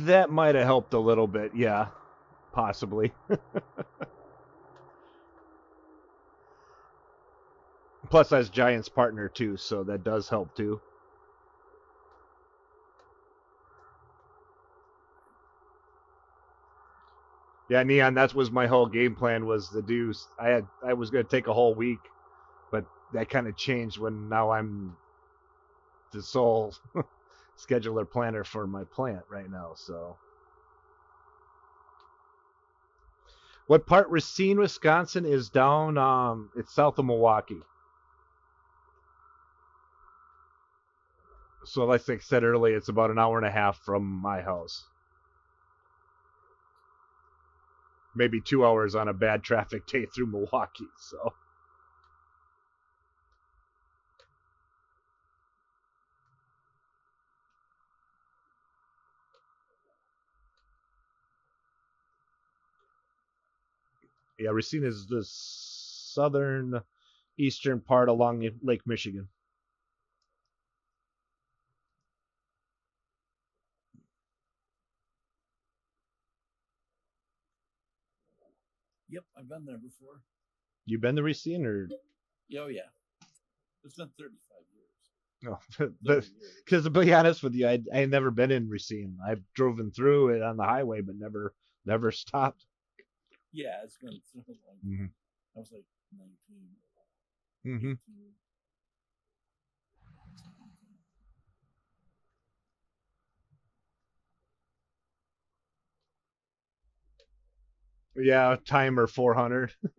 that might have helped a little bit. Yeah, possibly. Plus, I was Giants' partner too, so that does help too. Yeah, Neon. That was my whole game plan. Was to do. I was going to take a whole week, but that kind of changed when now I'm the sole scheduler planner for my plant right now. So, what part Racine, Wisconsin is down? It's south of Milwaukee. So, like I said earlier, it's about an hour and a half from my house. Maybe 2 hours on a bad traffic day through Milwaukee. So. Yeah, Racine is the southern eastern part along Lake Michigan. Yep, I've been there before. You been to Racine or? Oh yeah, it's been 35 years. No, because to be honest with you, I ain't never been in Racine. I've driven through it on the highway, but never stopped. Yeah, it's been so long. Mm-hmm. I was like 19. Mm-hmm. 18. Yeah, timer 400. Not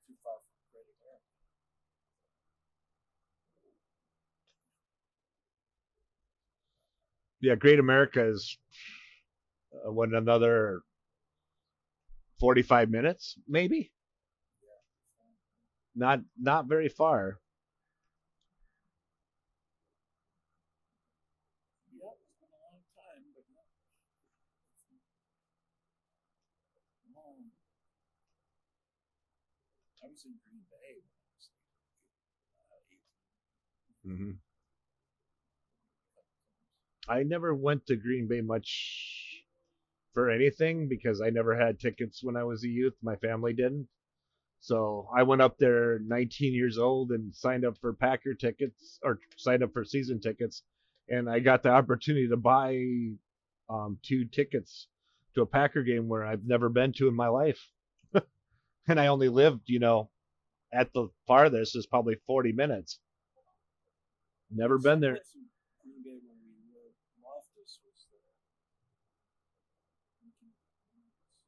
too far from Great America. Yeah, Great America is what, another 45 minutes, maybe. Not very far. Yeah, it's been a long time, but no. I was in Green Bay when I was 18. Hmm. I never went to Green Bay much for anything because I never had tickets when I was a youth. My family didn't. So I went up there 19 years old and signed up for Packer tickets or signed up for season tickets. And I got the opportunity to buy 2 tickets to a Packer game where I've never been to in my life. And I only lived, at the farthest is probably 40 minutes. Never been there. Someplace in Green Bay where we lived, Loftus was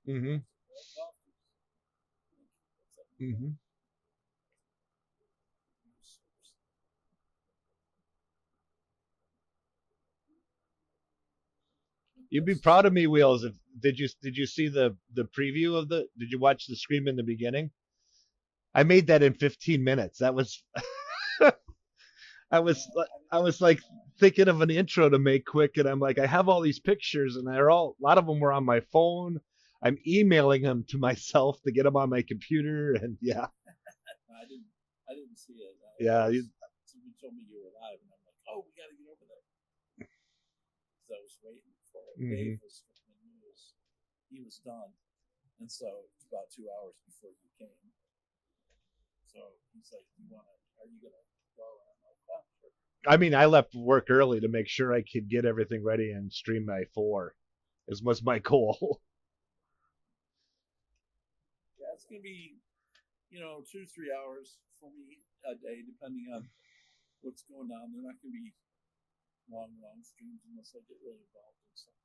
there. Mm-hmm. Loftus. Mm-hmm. You'd be proud of me, Wheels. If did you see the preview of the? Did you watch the scream in the beginning? I made that in 15 minutes. That was I was I was like thinking of an intro to make quick, and I'm like, I have all these pictures, and a lot of them were on my phone. I'm emailing them to myself to get them on my computer, and yeah, I didn't see it. yeah. Somebody told me you were live, and I'm like, oh, we got to get over there. So I was waiting for it. Mhm. Dave he was done, and so it's about 2 hours before you came. So he's like, are you gonna go? And I'm like, oh, sure. I mean, I left work early to make sure I could get everything ready and stream my 4. Is was my goal. Yeah, it's gonna be 2-3 hours for me a day, depending on what's going on. They're not gonna be long streams unless I get really involved in something.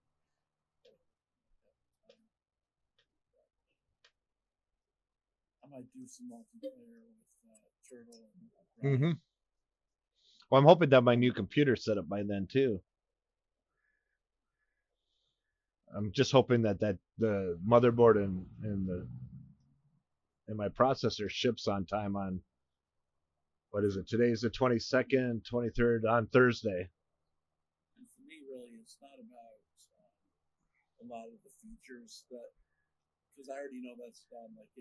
I might do some multiplayer with Turtle and Ryan. Mm-hmm. Well, I'm hoping to have my new computer set up by then too. I'm just hoping that the motherboard and my processor ships on time on what is it? Today's the 22nd, 23rd on Thursday. And for me, really, it's not about a lot of the features because I already know that's done. Like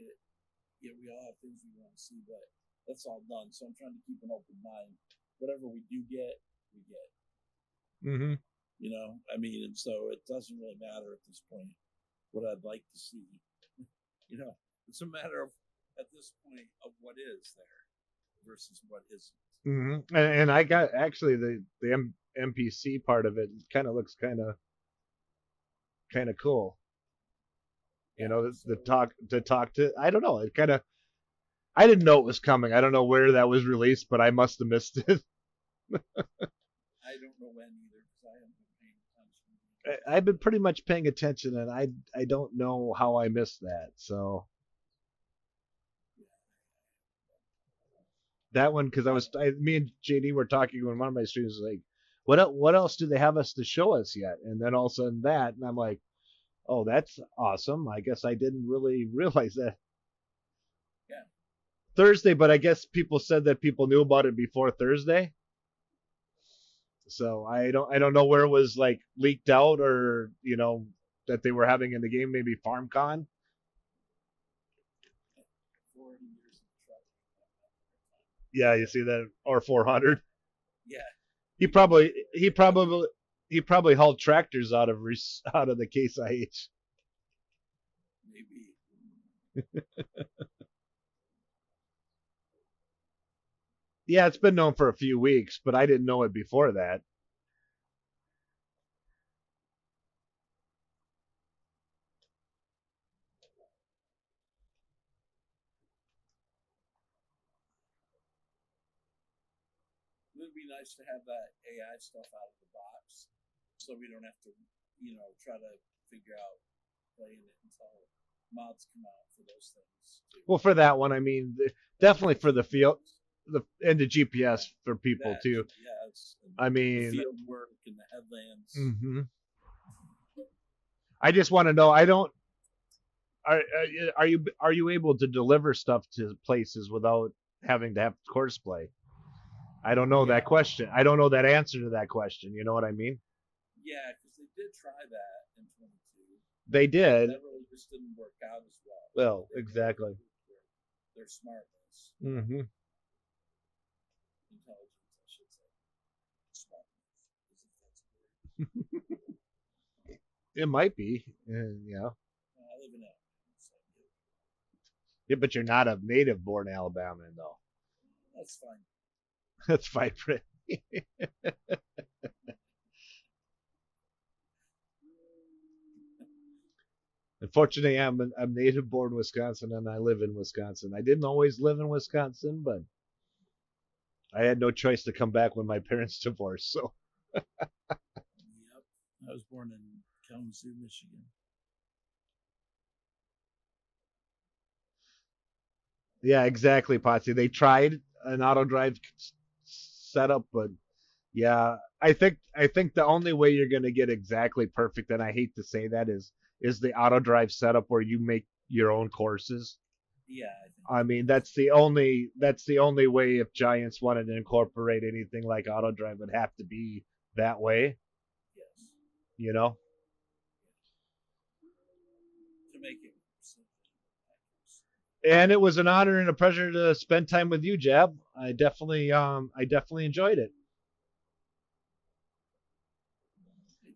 we all have things we want to see, but that's all done. So I'm trying to keep an open mind. Whatever we do get, we get. Mm-hmm. I mean, and so it doesn't really matter at this point what I'd like to see. It's a matter of at this point of what is there versus what isn't. Mm-hmm. And I got actually the MPC part of it kind of looks kind of cool. The talk to, I don't know, it kind of, I didn't know it was coming. I don't know where that was released, but I must have missed it. I don't know when either because I haven't been paying attention. I've been pretty much paying attention, and I don't know how I missed that. So that one, because me and JD were talking when one of my streams was like, what else do they have us to show us yet? And then all of a sudden that, and I'm like, oh, that's awesome. I guess I didn't really realize that. Yeah. Thursday, but I guess people said that people knew about it before Thursday. So I don't know where it was like leaked out or that they were having in the game, maybe FarmCon. 40 years of truck. Yeah, you see that, or 400. Yeah. He probably hauled tractors out of the CaseIH. Maybe. Yeah, it's been known for a few weeks, but I didn't know it before that. It would be nice to have that AI stuff out of the box so we don't have to, try to figure out playing it until mods come out for those things too. Well, for that one, I mean, definitely for the field, and the GPS for people too. Yeah, nice. And I the mean, field work and the headlands. hmm I just want to know. I don't. Are you able to deliver stuff to places without having to have courseplay? I don't know that question. I don't know that answer to that question. You know what I mean? Yeah, because they did try that in 22. They did. That really just didn't work out as well. Well, They exactly. Their smartness, hmm intelligence, I should say. Smartness, as if that's a word. It might be. Yeah. I live in Alabama, so Yeah, but you're not a native-born Alabamian, though. that's fine. That's fine, Britt. Unfortunately, I'm native-born Wisconsin, and I live in Wisconsin. I didn't always live in Wisconsin, but I had no choice to come back when my parents divorced. So, Yep. I was born in Kalamazoo, Michigan. yeah, exactly, Potsy. They tried an auto drive setup, but yeah, I think the only way you're gonna get exactly perfect, and I hate to say that, is the auto drive setup where you make your own courses. Yeah, I mean, that's the only way if Giants wanted to incorporate anything like auto drive would have to be that way, yes. you know. To make it. And it was an honor and a pleasure to spend time with you, Jab. I definitely enjoyed it.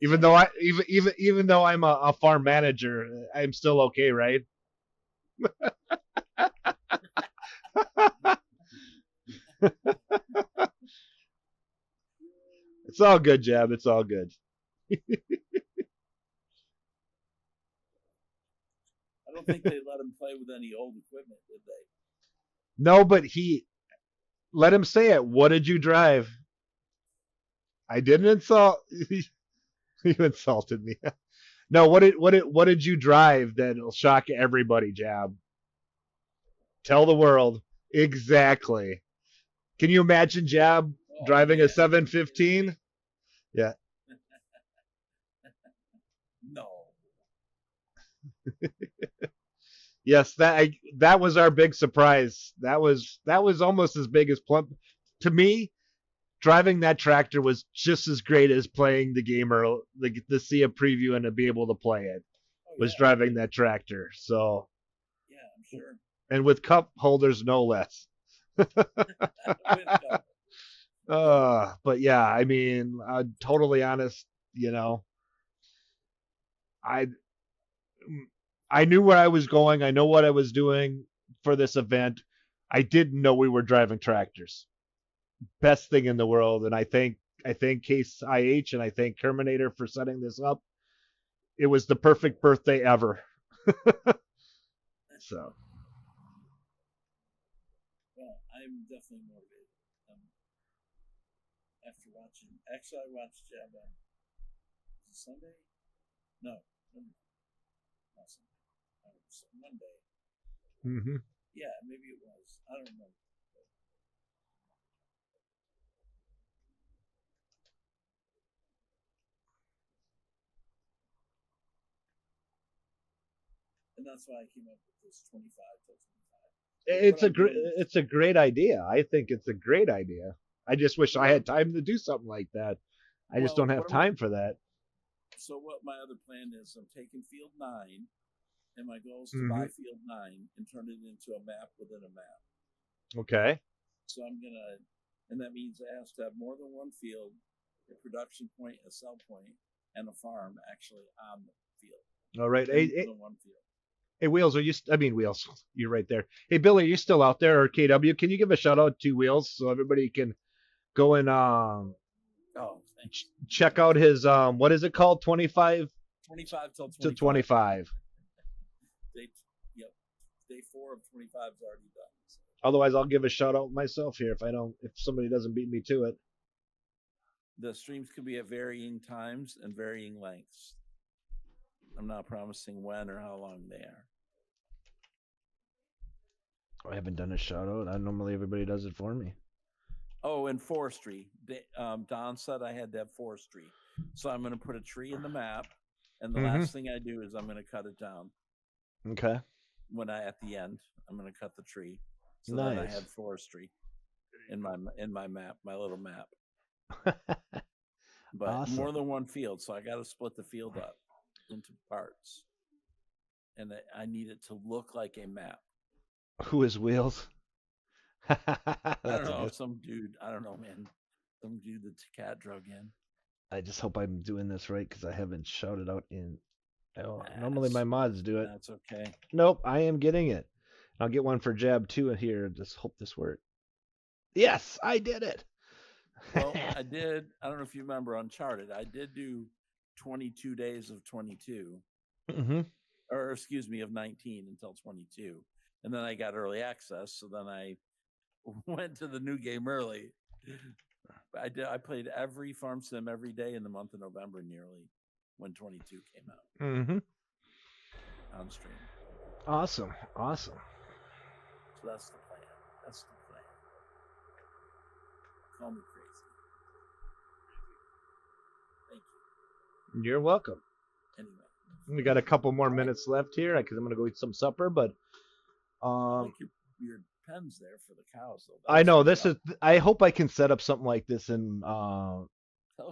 Even though even though I'm a farm manager, I'm still okay, right? It's all good, Jab. It's all good. I don't think they let him play with any old equipment, did they? No, but let him say it. What did you drive? I didn't insult. You insulted me. No, what did you drive that'll shock everybody, Jab? Tell the world exactly. Can you imagine Jab driving a 715? Yeah. No. Yes, that was our big surprise. That was almost as big as Plump. To me, driving that tractor was just as great as playing the game or to see a preview and to be able to play it. Was driving that tractor. So yeah, I'm sure. And with cup holders, no less. But yeah, I mean, totally honest. You know, I knew where I was going. I know what I was doing for this event. I didn't know we were driving tractors. Best thing in the world, and I thank CaseIH and I thank Terminator for setting this up. It was the perfect birthday ever. So. Well, I'm definitely motivated. After watching, actually, I watched Jab on Sunday. No, not Sunday. Monday. Mm-hmm. Yeah, maybe it was. I don't know. And that's why I came up with this 25 till 25. It's a great idea. I think it's a great idea. I just wish I had time to do something like that. I just don't have time for that. So what my other plan is, I'm taking Field 9, and my goal is to buy Field 9 and turn it into a map within a map. Okay. So I'm gonna, and that means it has to have more than one field, a production point, a sell point, and a farm actually on the field. All right. One field. Hey, Wheels, Wheels, you're right there. Hey, Billy, are you still out there? Or KW, can you give a shout out to Wheels so everybody can go and check out his what is it called? 25 till 25. Day 4 of 25 is already done. So. Otherwise, I'll give a shout out myself here if somebody doesn't beat me to it. The streams can be at varying times and varying lengths. I'm not promising when or how long they are. I haven't done a shout out. Normally everybody does it for me. Oh, and forestry. Don said I had to have forestry, so I'm going to put a tree in the map, and the last thing I do is I'm going to cut it down. Okay. At the end, I'm going to cut the tree, so Nice. that I have forestry in my map, my little map. But Awesome. more than one field, so I got to split the field up into parts, and I need it to look like a map. Who is Wheels? I don't know, some dude. I don't know, man. Some dude that cat drug in. I just hope I'm doing this right because I haven't shouted out in. Oh, normally my mods do it. That's okay. Nope, I am getting it. I'll get one for Jab 2 here. Just hope this works. Yes, I did it. Well, I did. I don't know if you remember Uncharted. I did do 22 days of 22. Or excuse me, of 19 until 22. And then I got early access, so then I went to the new game early. I played every farm sim every day in the month of November nearly when 22 came out. On stream. Awesome. So that's the plan. Call me crazy. Thank you. You're welcome. Anyway. We got a couple more minutes left here because I'm going to go eat some supper, but I like your pens there for the cows, though. I know this is. I hope I can set up something like this in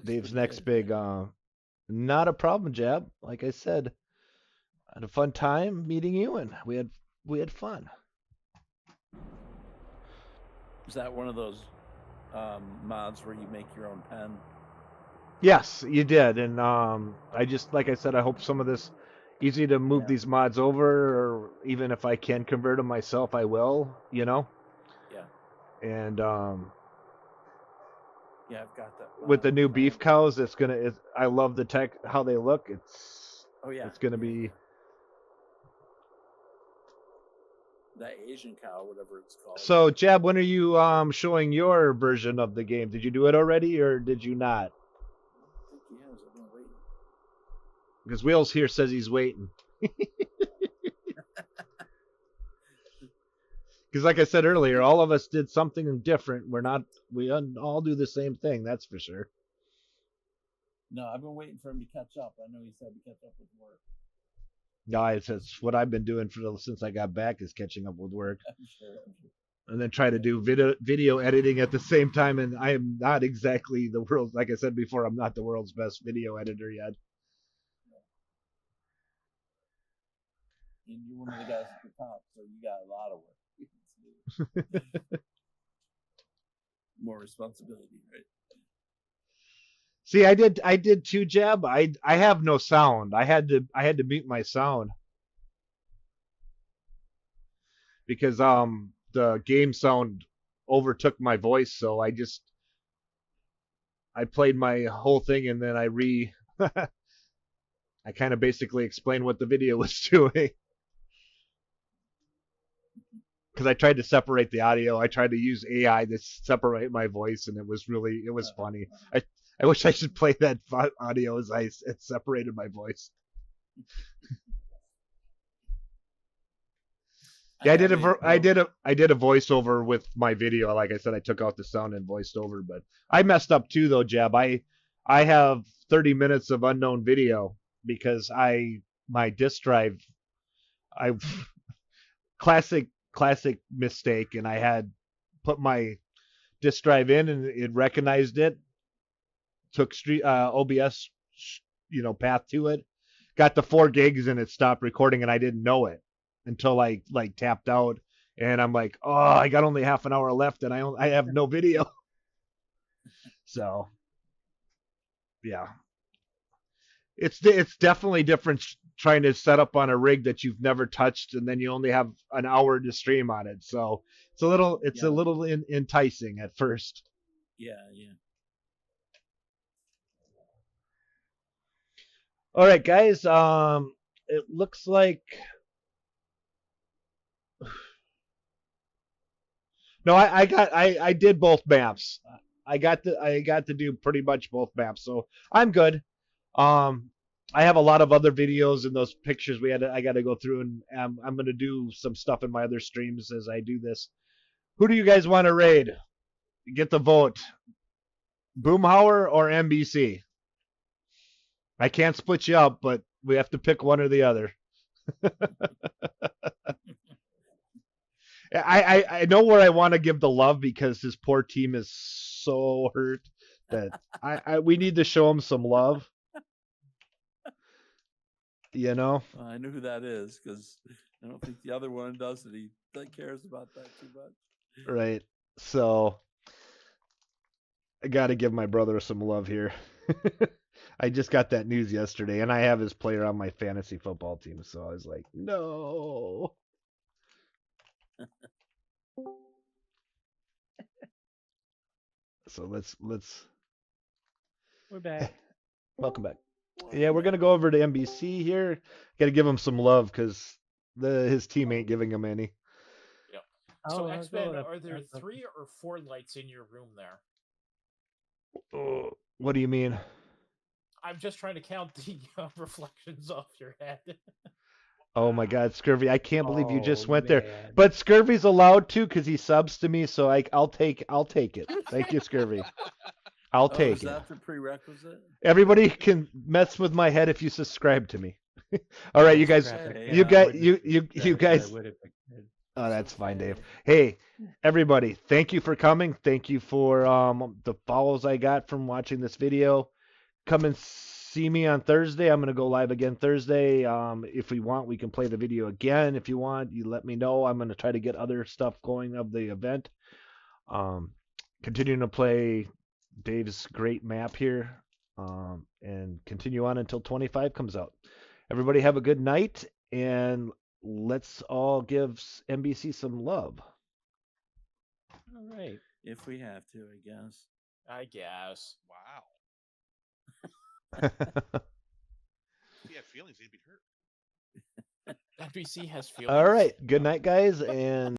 Dave's next big. Not a problem, Jab. Like I said, I had a fun time meeting you, and we had fun. Is that one of those mods where you make your own pen? Yes, you did, and I just, like I said, I hope some of this easy to move these mods over, or even if I can convert them myself, I will. You know. Yeah. And yeah, I've got that. With the new beef cows, I love the tech, how they look. It's gonna be that Asian cow, whatever it's called. So, Jab, when are you showing your version of the game? Did you do it already, or did you not? I think he has. I've been waiting. Because Wheels here says he's waiting. Because, like I said earlier, all of us did something different. We all do the same thing. That's for sure. No, I've been waiting for him to catch up. I know he said to catch up with work. No, it's what I've been doing since I got back is catching up with work. I'm sure. And then try to do video editing at the same time. And I am not exactly the world's, like I said before, I'm not the world's best video editor yet. And you're one of the guys at the top, so you got a lot of work. More responsibility, right? See, I did too, Jab. I have no sound. I had to mute my sound because the game sound overtook my voice, so I played my whole thing and then I kind of basically explained what the video was doing. Because I tried to separate the audio. I tried to use AI to separate my voice, and it was funny. I wish I should play that audio as it separated my voice. Yeah, I did a voiceover with my video. Like I said, I took out the sound and voiced over, but I messed up too, though, Jab. I have 30 minutes of unknown video because my disk drive, classic mistake, and I had put my disk drive in and it recognized it, took OBS path to it, got the 4 gigs and it stopped recording, and I didn't know it until I tapped out, and I'm like, oh, I got only half an hour left and I have no video. So yeah, it's definitely different trying to set up on a rig that you've never touched, and then you only have an hour to stream on it. So it's a little enticing at first. Yeah. All right, guys. It looks like no, I did both maps. I got to do pretty much both maps, so I'm good. I have a lot of other videos and those pictures I got to go through, and I'm going to do some stuff in my other streams as I do this. Who do you guys want to raid? get the vote. Boomhauer or NBC? I can't split you up, but we have to pick one or the other. I know where I want to give the love because his poor team is so hurt that we need to show him some love. You know? Well, I know who that is because I don't think the other one does it. He cares about that too much. Right. So I got to give my brother some love here. I just got that news yesterday, and I have his player on my fantasy football team, so I was like, no. So let's We're back. welcome back. Yeah, we're gonna go over to NBC here. Got to give him some love because his team ain't giving him any. Yep. Oh, So I'll X-Men, go are there up. 3 or 4 lights in your room there? Oh, what do you mean? I'm just trying to count the reflections off your head. Oh my God, Scurvy! I can't believe you just went there. Man. But Scurvy's allowed to because he subs to me, so I'll take it. Thank you, Scurvy. I'll Oh, take is it. that the prerequisite? Everybody can mess with my head if you subscribe to me. All right, you guys. Crap, I You cannot guys. witness You this, I guys. would if I could. Oh, that's fine, okay. Dave. Hey, everybody, thank you for coming. Thank you for the follows I got from watching this video. Come and see me on Thursday. I'm going to go live again Thursday. If we want, we can play the video again. If you want, you let me know. I'm going to try to get other stuff going of the event. Continuing to play Dave's great map here, and continue on until 25 comes out. Everybody have a good night, and let's all give NBC some love. All right. If we have to, I guess. I guess. Wow. If you have feelings, they'd be hurt. NBC has feelings. All right. Good night, guys, and